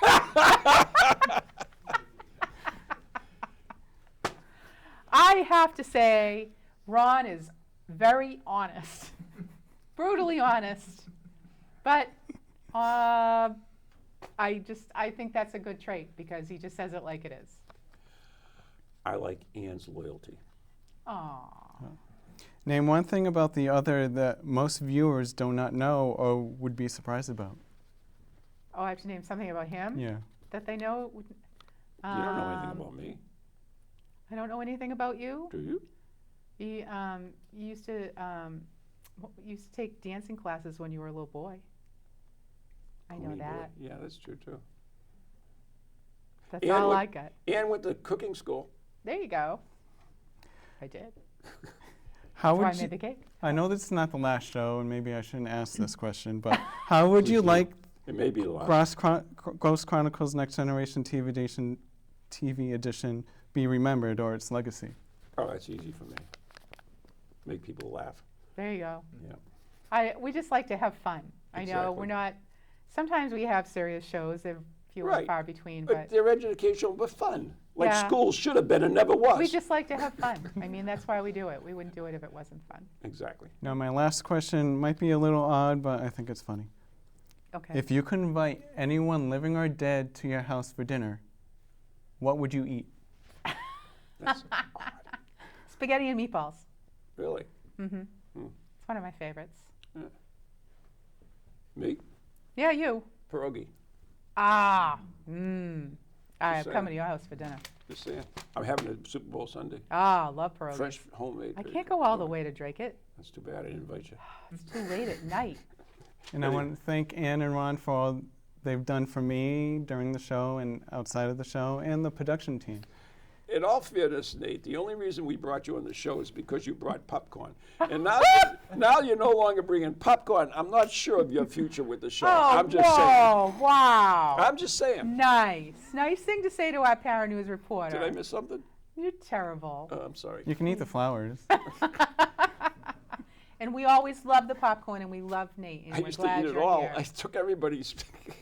I have to say, Ron is very honest, brutally honest. But I think that's a good trait because he just says it like it is. I like Anne's loyalty. Aww. Name one thing about the other that most viewers do not know or would be surprised about. Oh, I have to name something about him Yeah. that they know. You don't know anything about me, I don't know anything about you. do you? You used to take dancing classes when you were a little boy. I know Queen boy. that. Yeah, that's true, too. That's Ann all went- I got. Anne went to cooking school. There you go. I did. How That's why I would made you, the cake. I know this is not the last show, and maybe I shouldn't ask this question, but how would you Please do. like It may be the last. Ghost Chronicles Next Generation TV edition be remembered or its legacy? Oh, that's easy for me. Make people laugh. There you go. Yeah. We just like to have fun. I know Exactly. we're not. Sometimes we have serious shows. They're few and Right. far between, But but they're educational but fun. Like Yeah. school should have been and never was. we just like to have fun. I mean, that's why we do it. We wouldn't do it if it wasn't fun. Exactly. Now, my last question might be a little odd, but I think it's funny. Okay. If you could invite anyone living or dead to your house for dinner, what would you eat? That's Spaghetti and meatballs. really. It's one of my favorites. Me? Yeah, you. Pierogi. Ah. Mmm. I'm saying. coming to your house for dinner. Just saying. I'm having a Super Bowl Sunday. Ah, love pierogies. Fresh, homemade. I can't go all the way to drink it. That's too bad I didn't invite you. It's too late at night. And I want to thank Anne and Ron for all they've done for me during the show and outside of the show, and the production team. In all fairness, Nate, the only reason we brought you on the show is because you brought popcorn. And now you're no longer bringing popcorn. I'm not sure of your future with the show. I'm just saying. Wow. I'm just saying. Nice. Nice thing to say to our Paranews reporter. Did I miss something? You're terrible. I'm sorry. You can eat the flowers. And we always love the popcorn, and we love Nate, and I we're used to glad eat it you're all. here. I took everybody's.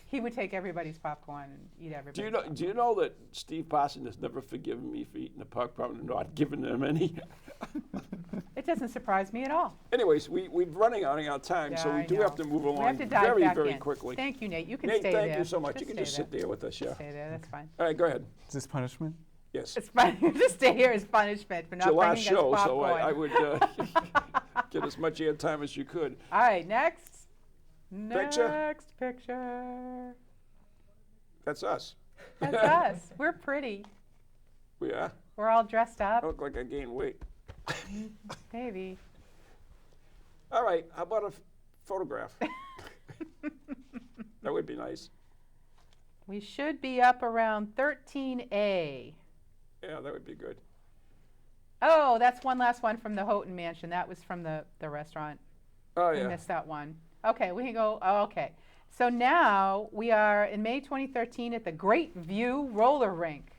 He would take everybody's popcorn and eat everybody's popcorn. Do you know that Steve Parson has never forgiven me for eating the popcorn and not giving them any? It doesn't surprise me at all. Anyways, we're running out of our time, so Yeah, we I do know. have to move We along have to dive very, back very in. quickly. Thank you, Nate. You can Nate, stay thank there. you so much. You can just stay sit there with us, yeah. Stay there. That's fine. All right, go ahead. Is this punishment? Yes. It's fine. Just stay here as punishment for It's not your bringing last us show, popcorn. so I would get as much airtime as you could. All right, next. Picture? Next picture. That's us. That's us. We're pretty. We are. We're all dressed up. I look like I gained weight. Maybe. All right, how about a photograph? That would be nice. We should be up around 13A. Yeah, that would be good. Oh, that's one last one from the Houghton Mansion. That was from the restaurant. Oh, We yeah. missed that one. Okay, we can go. Oh, okay. So now we are in May 2013 at the Great View Roller Rink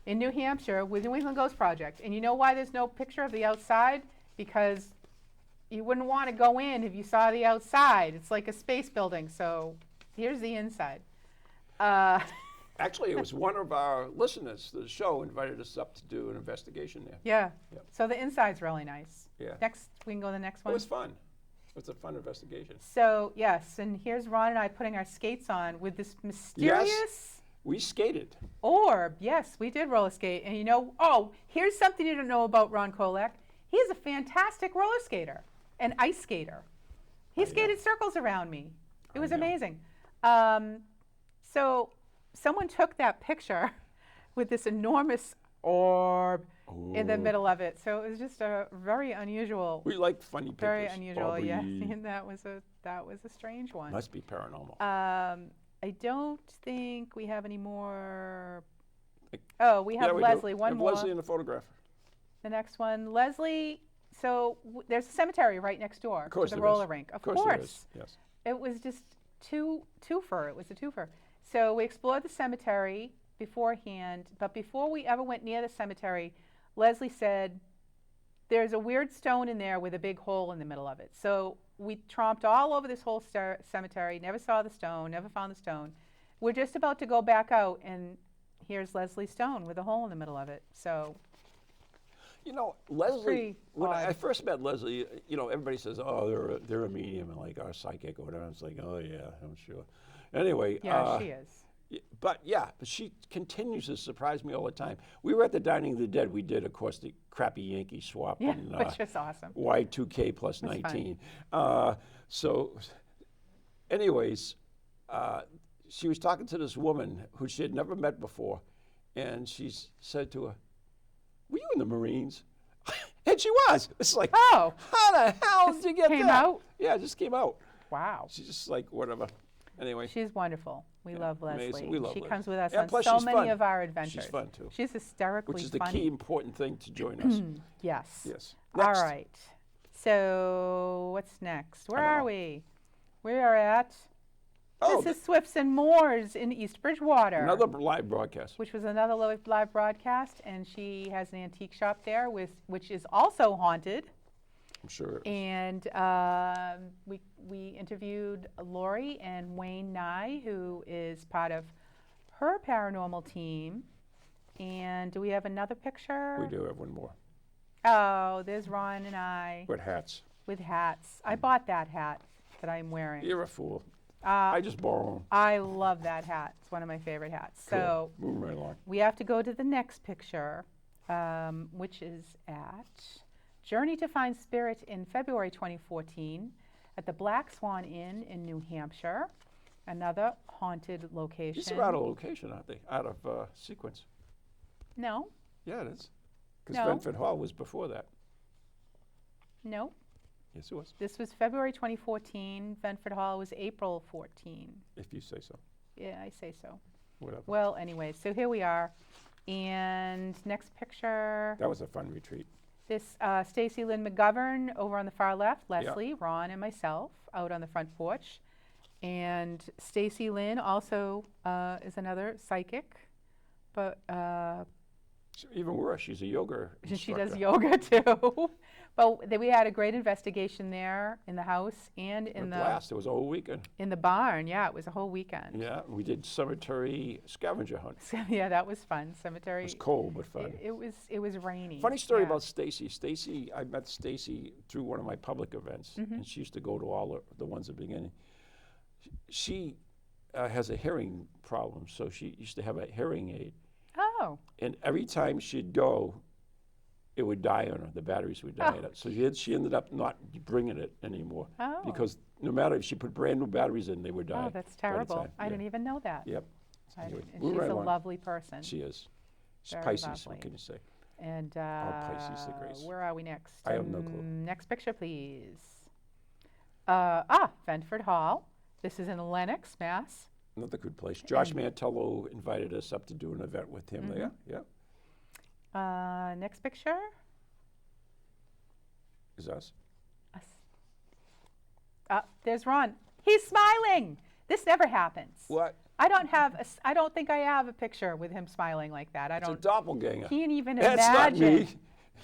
in New Hampshire with New England Ghost Project. And you know why there's no picture of the outside? Because you wouldn't want to go in if you saw the outside. It's like a space building. So here's the inside. Actually, it was one of our listeners to the show invited us up to do an investigation there. Yeah. Yep. So the inside's really nice. Yeah. Next, we can go to the next It one. was fun. It was a fun investigation. So yes, and here's Ron and I putting our skates on with this mysterious We skated. orb. Yes, we did roller skate. And you know, oh, here's something you don't know about Ron Kolek. He is a fantastic roller skater, an ice skater. He skated circles around me. It was know. amazing. So someone took that picture with this enormous orb in the middle of it. So it was just a very unusual, We like funny pictures. very unusual. Yes, Aubrey. and that was a strange one. Must be paranormal. I don't think we have any more. Oh, we have we Leslie. do. One Have more. Leslie in the photograph. The next one, Leslie. So there's a cemetery right next door Of course to the there is. roller rink. Of Of course there is. Yes. It was just twofer. It was a twofer. So we explored the cemetery beforehand, but before we ever went near the cemetery, Leslie said, there's a weird stone in there with a big hole in the middle of it. So we tromped all over this whole cemetery, never saw the stone, never found the stone. We're just about to go back out, and here's Leslie's stone with a hole in the middle of it. So You know, Leslie, pretty when I odd. first met Leslie, you know, everybody says, oh, they're a medium and like our psychic or whatever. I was like, oh, yeah, I'm sure. Anyway. yeah, she is. But she continues to surprise me all the time. We were at the Dining of the Dead. We did, of course, the crappy Yankee swap. Yeah, and, which was awesome. Y2K plus That's 19. So, anyways, she was talking to this woman who she had never met before, and she said to her, "Were you in the Marines?" And she was. It's like, Oh, how the hell did you get came that? out? Yeah, it just came out. wow. She's just like, whatever. Anyway. She's wonderful. We love amazing. Leslie. We love she Leslie. comes with us And on plus so she's many fun. of our adventures. She's fun, too. She's hysterically Which is the funny. key important thing to join us. Yes. Yes. All Next. right. So what's next? Where I don't are know. we? We are at Oh, This is Swifts and Moores in East Bridgewater. another live broadcast. Which was another live broadcast, and she has an antique shop there, which is also haunted. I'm sure. It was. And we interviewed Lori and Wayne Nye, who is part of her paranormal team. And do we have another picture? We do have one more. Oh, there's Ron and I With hats. with hats. I bought that hat that I'm wearing. You're a fool. I just borrow them. I love that hat. It's one of my favorite hats. So Moving right along. we have to go to the next picture, which is at Journey to Find Spirit in February 2014 at the Black Swan Inn in New Hampshire, another haunted location. These are out of location, aren't they? Out of sequence. No, Yeah, it is. Because No. Benford Hall was before that. no. Yes, it was. This was February 2014. Benford Hall was April 14. If you say so. Yeah, I say so. Whatever. Well, anyway, so here we are. And next picture. That was a fun retreat. This Stacy Lynn McGovern over on the far left, Leslie, Ron, and myself out on the front porch. And Stacy Lynn also is another psychic, but Even worse, she's a yoga she instructor. does yoga too. But we had a great investigation there in the house and in A the blast. It was a whole weekend. in the barn. Yeah, it was a whole weekend. Yeah, we did cemetery scavenger hunt. So, yeah, that was fun. It Cemetery. was cold but fun. It was rainy. Funny story yeah. about Stacy. Stacy, I met Stacy through one of my public events, Mm-hmm. and she used to go to all the ones at the beginning. She has a hearing problem, so she used to have a hearing aid. Oh, And every time she'd go, it would die on her. The batteries would die on it. So she ended up not bringing it anymore. Oh. Because no matter if she put brand new batteries in, they would die. oh, that's by the terrible. time. I Yeah. didn't even know that. Yep. I Anyway, didn't- and moving she's right a along. lovely person. She is. She's Very Pisces, lovely. what can you say? And Pisces, the grace. where are we next? I have no clue. Next picture, please. Benford Hall. This is in Lenox, Mass. Another good place. Josh Mantello invited us up to do an event with him there. Yeah, Next picture. is us. Us. There's Ron. He's smiling. This never happens. What? I don't think I have a picture with him smiling like that. I It's a don't. doppelganger. Can't even That's not imagine. me.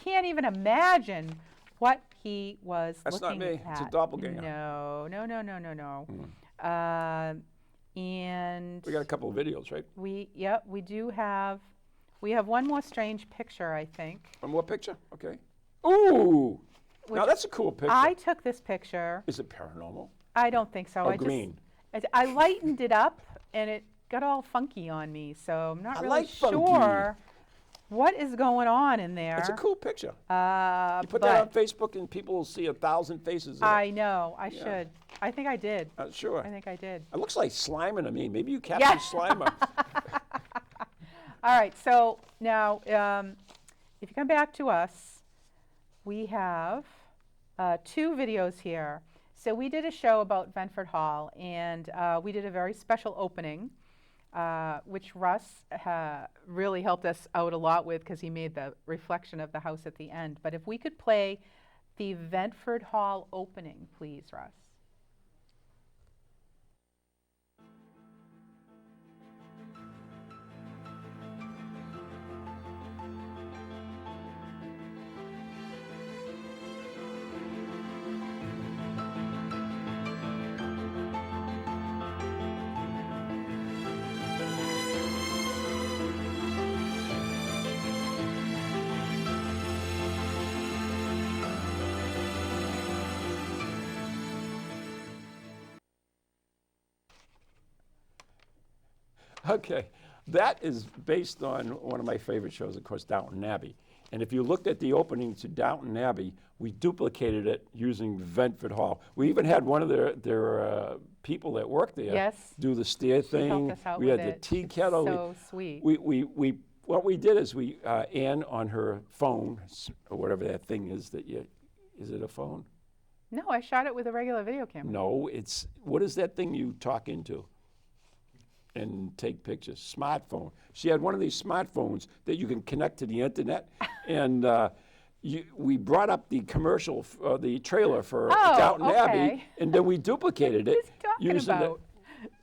Can't even imagine what he was That's not looking me. at. It's a doppelganger. No. And We got a couple of videos, right? we do have. We have one more strange picture, I think. One more picture? Okay. Ooh! Now Which that's a cool picture. I took this picture. Is it paranormal? I don't think so. Or I green? I lightened it up, and it got all funky on me. So I'm not I really like funky. sure what is going on in there. It's a cool picture. You Put that on Facebook and people will see 1,000 faces in I it. know. I should. I think I did. Sure. I think I did. It looks like Slimer to me. Maybe you captured Slimer. All right. So now, if you come back to us, we have 2 videos here. So we did a show about Benford Hall, and we did a very special opening, which Russ really helped us out a lot with because he made the reflection of the house at the end. But if we could play the Benford Hall opening, please, Russ. Okay, that is based on one of my favorite shows, of course, Downton Abbey. And if you looked at the opening to Downton Abbey, we duplicated it using Benford Hall. We even had one of their people that worked there Yes. do the stair He thing. helped us out We with had it. the tea It's kettle. so sweet. What we did is Anne on her phone, or whatever that thing is is it a phone? No, I shot it with a regular video camera. No, what is that thing you talk into and take pictures? Smartphone. She had one of these smartphones that you can connect to the internet, and we brought up the commercial, the trailer for Oh, Downton Abbey, okay. and then we duplicated it. What are you talking using about?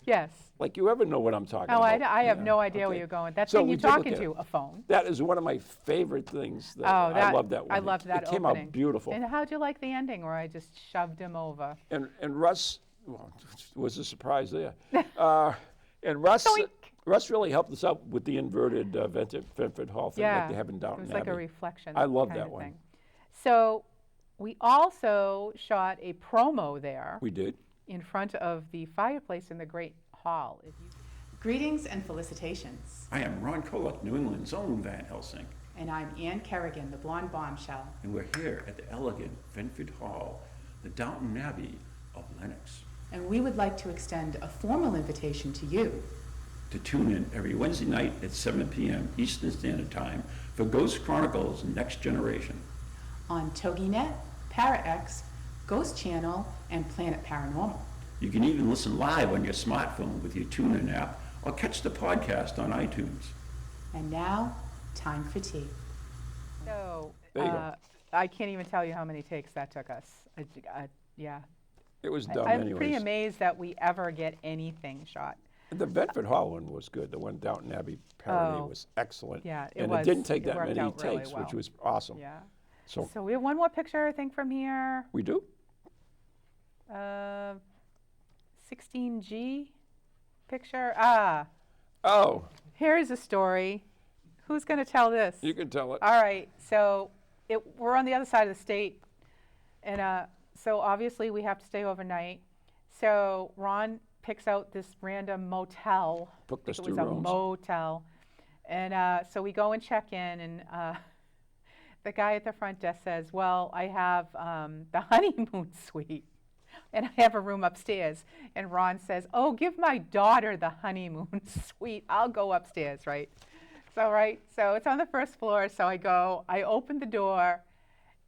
Yes. Like you ever know what I'm talking Oh, about? I have Yeah, no idea where okay. you're going. That So thing we you're did look talking at to, it. a phone. That is one of my favorite things. That Oh, I love that one. I loved that It came opening. out beautiful. And how'd you like the ending where I just shoved him over? And Russ, well, was a surprise there. And Russ, Zoink. Russ really helped us out with the inverted Ventford Hall thing Yeah. like they have in It Downton was like a Abbey. reflection. I love kind that of one. thing. So we also shot a promo there We did. in front of the fireplace in the Great Hall. Greetings and felicitations. I am Ron Kolek, New England's own Van Helsing, And I'm Anne Kerrigan, the blonde bombshell. and we're here at the elegant Ventford Hall, the Downton Abbey of Lennox. And we would like to extend a formal invitation to you To tune in every Wednesday night at 7 p.m. Eastern Standard Time for Ghost Chronicles Next Generation. on TogiNet, ParaX, Ghost Channel, and Planet Paranormal. You can even listen live on your smartphone with your TuneIn app or catch the podcast on iTunes. And now, time for tea. So, There you go. I can't even tell you how many takes that took us. Yeah. It was dumb I'm anyways. pretty amazed that we ever get anything shot. The Bedford Hall one was good. The one Downton Abbey parody Oh. was excellent. Yeah, it and was. it didn't take It that worked many out really takes, which well. was awesome. Yeah. So So we have one more picture, I think, from here. we do. 16G picture. Oh, Here's a story. Who's going to tell this? you can tell it. All right, so we're on the other side of the state, and so obviously we have to stay overnight. So Ron picks out this random motel. Booked I us think 2 it was rooms. a motel, and so we go and check in, and the guy at the front desk says, "Well, I have the honeymoon suite." And I have a room upstairs. And Ron says, "Oh, give my daughter the honeymoon suite. I'll go upstairs," right? So it's on the first floor. So I open the door,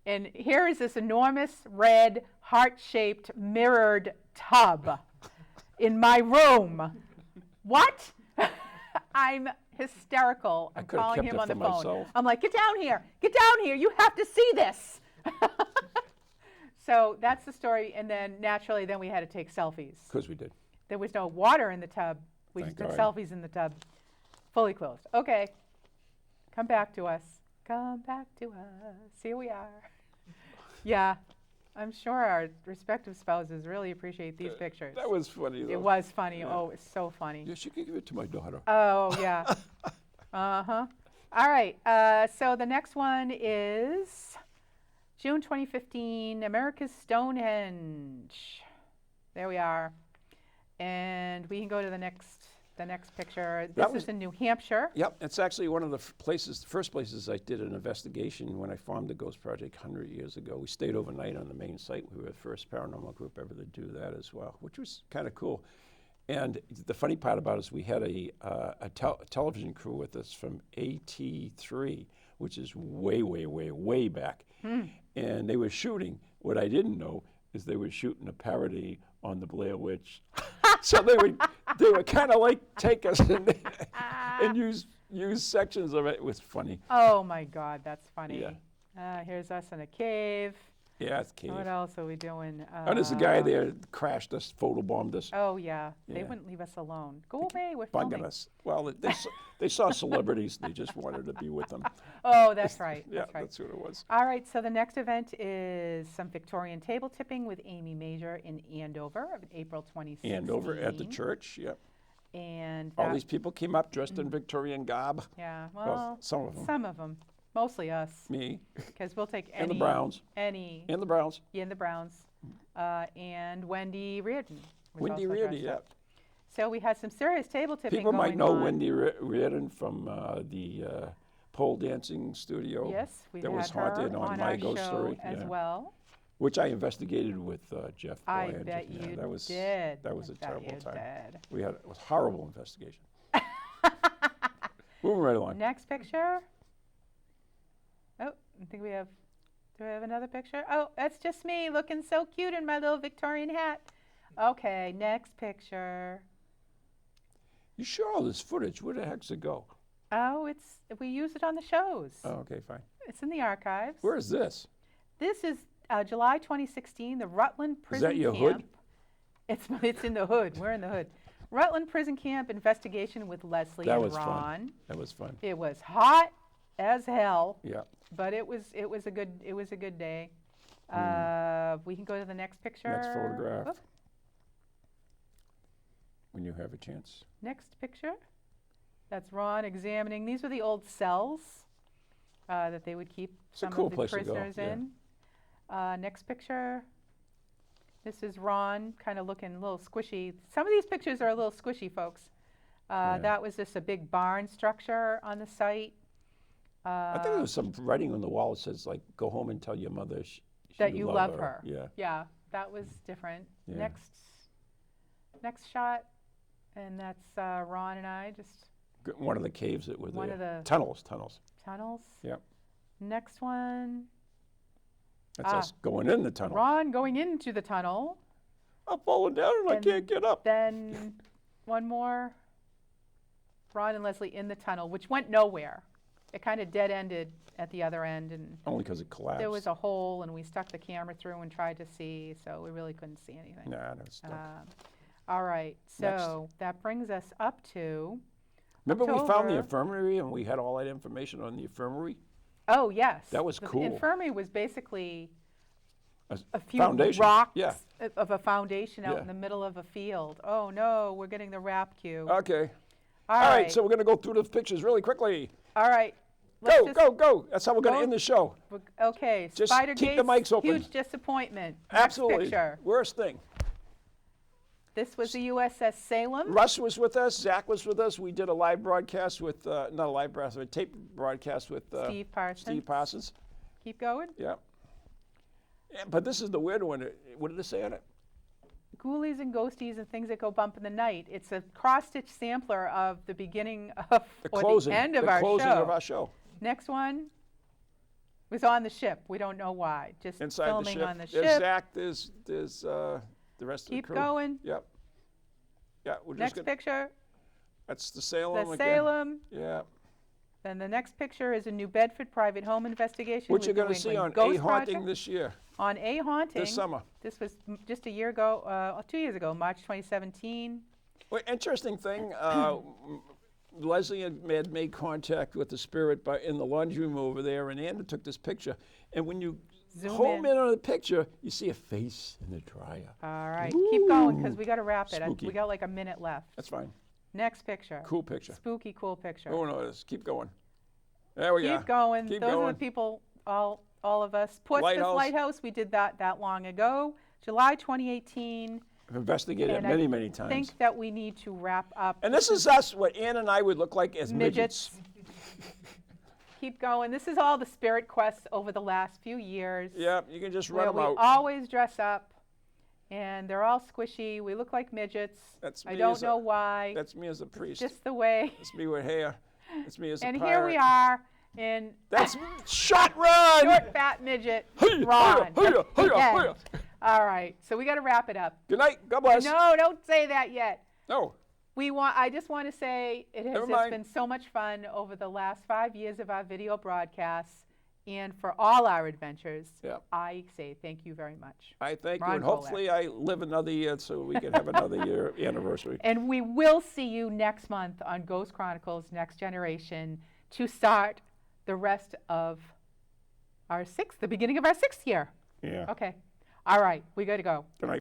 and here is this enormous red heart-shaped mirrored tub in my room. What? I'm hysterical. I'm could've calling kept him it on the for phone. myself. I'm like, "Get down here. Get down here. You have to see this." So that's the story, and then naturally, then we had to take selfies. Because we did. There was no water in the tub. We Thank just took God. selfies in the tub, fully closed. Okay, come back to us. Come back to us. Here we are. Yeah, I'm sure our respective spouses really appreciate these pictures. That was funny, though. It was funny. Oh, it's so funny. Yes, you can give it to my daughter. Oh, yeah. Uh-huh. All right, so the next one is June 2015, America's Stonehenge. There we are. And we can go to the next picture. That This was- is in New Hampshire. Yep, it's actually one of the first places I did an investigation when I formed the Ghost Project 100 years ago. We stayed overnight on the main site. We were the first paranormal group ever to do that as well, which was kind of cool. And the funny part about it is we had a television crew with us from AT3, which is way, way, way, way back. And they were shooting. What I didn't know is they were shooting a parody on the Blair Witch. So they would kind of like take us and use sections of it. It was funny. Oh, my God, that's funny. Yeah. Here's us in a cave. Yeah, it's cave. What else are we doing? And there's a guy there that crashed us, photobombed us, Oh, yeah. They Yeah. wouldn't leave us alone. Go away, we're bugging filming. us. Well, they saw celebrities. They just wanted to be with them. Oh, that's right. Yeah, That's right. that's what it was. All right, so the next event is some Victorian table tipping with Amy Major in Andover, April 2016. And over at the church, yep. And All that- these people came up dressed in Victorian garb. yeah, Well, well, some of them. some of them, mostly us, Me because we'll take and any. the Browns. Any. And the Browns. Yeah, the Browns. And Wendy Reardon. was Wendy also Reardon, dressed yeah. up. So we had some serious table tipping People might going know on. Wendy Reardon from the pole dancing studio. Yes, we that had was her haunted on My our Ghost show Story, as yeah. well. Which I investigated with Jeff. I Bryant. bet Yeah, you that was, did. That was I a bet terrible you time. did. We had it was a horrible investigation. Moving right along. Next picture. Oh, I think we have. Do we have another picture? Oh, that's just me looking so cute in my little Victorian hat. Okay, next picture. You show all this footage. Where the heck's it go? Oh, we use it on the shows. Oh, okay, fine. It's in the archives. Where is this? This is July 2016, the Rutland Prison that your Camp. hood? It's in the hood. We're in the hood. Rutland Prison Camp investigation with Leslie That and was Ron. fun. That was fun. It was hot as hell, Yeah. but it was a good day. We can go to the next picture. Next photograph. Whoop. When you have a chance. Next picture. That's Ron examining. These were the old cells that they would keep It's a some cool of the place to go, prisoners yeah. in. Next picture. This is Ron, kind of looking a little squishy. Some of these pictures are a little squishy, folks. That was just a big barn structure on the site. I think there was some writing on the wall that says, like, go home and tell your mother That you love her. Yeah. Yeah, that was different. Yeah. Next shot, and that's Ron and I, just One of the caves that were there. One of the- Tunnels. tunnels. Yep. Next one, That's us going in the tunnel. Ron going into the tunnel. I'm falling down and I And can't get up. Then one more, Ron and Leslie in the tunnel, which went nowhere. It kind of dead-ended at the other end, and Only because it collapsed. there was a hole, and we stuck the camera through and tried to see, so we really couldn't see anything. Nah, that was stuck. All right, so that brings us up to, Remember we found the October. infirmary and we had all that information on the infirmary? oh, yes. That was the cool. infirmary was basically a few foundation, rocks yeah. of a foundation out Yeah. in the middle of a field. Oh, no, we're getting the rap cue. Okay. All All right, right, so we're going to go through the pictures really quickly. all right. let's Go, just- go, go. That's how we're going go. to end the show. Okay, Just Spider keep the Gates, mics open. huge disappointment. Next Absolutely. picture. Worst thing. This was the USS Salem. Russ was with us. Zach was with us. We did a live broadcast with, not a live broadcast, a tape broadcast with Steve Parsons. Steve Parsons. Keep going. Yeah. Yeah, but this is the weird one. What did it say on it? Ghoulies and ghosties and things that go bump in the night. It's a cross-stitch sampler of the beginning of The or closing. the end of the our closing show. of our show. Next one was on the ship. We don't know why. Just Inside filming the ship. on the There's ship. Zach. There's the rest Keep of the crew. going. Yep. Yeah, we're just Next gonna, picture, that's the Salem the again. Salem. Yeah. Then the next picture is a New Bedford private home investigation. What with you're going New to see England on Ghost A Haunting Project. this year, On A Haunting. this summer. This was just a year ago, 2 years ago, March 2017. Well, interesting thing, Leslie had made contact with the spirit in the laundry room over there, and Anna took this picture. And when you Zoom home in. in on the picture, you see a face in the dryer. All right, keep going because we got to wrap it. Spooky. We got like a minute left. That's fine. Next picture. Cool picture. Spooky, cool picture. Oh no, let's keep going. There we go. Keep going. Keep Those are going. the people, all of us. Portsmouth Lighthouse. Lighthouse, we did that long ago. July 2018. I've investigated and it many, I many times. think that we need to wrap up. And this is us, what Ann and I would look like as midgets. Keep going. This is all the spirit quests over the last few years. Yeah, you can just Where run we them out. always dress up, and they're all squishy. We look like midgets. That's I me don't as a- know why. That's me as a priest. Just the way. That's me with hair. That's me as a And pirate. here we are in That's shot run. short, fat midget Hey-ya, Ron. hey-ya, hey-ya, Yes. hey-ya. All right, so we got to wrap it up. Good night. God bless. No, don't say that yet. No. I just want to say it has Never just mind. been so much fun over the last 5 years of our video broadcasts, and for all our adventures. Yeah. I say thank you very much. I thank you, Ron and Kolek. hopefully I live another year so we can have another year anniversary. And we will see you next month on Ghost Chronicles Next Generation to start the rest of the beginning of our 6th year. Yeah. Okay. All right, we got to go. Good night.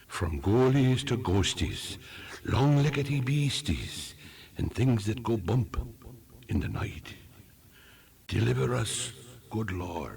From ghoulies to ghosties, long-leggedy beasties, and things that go bump in the night. Deliver us, good Lord.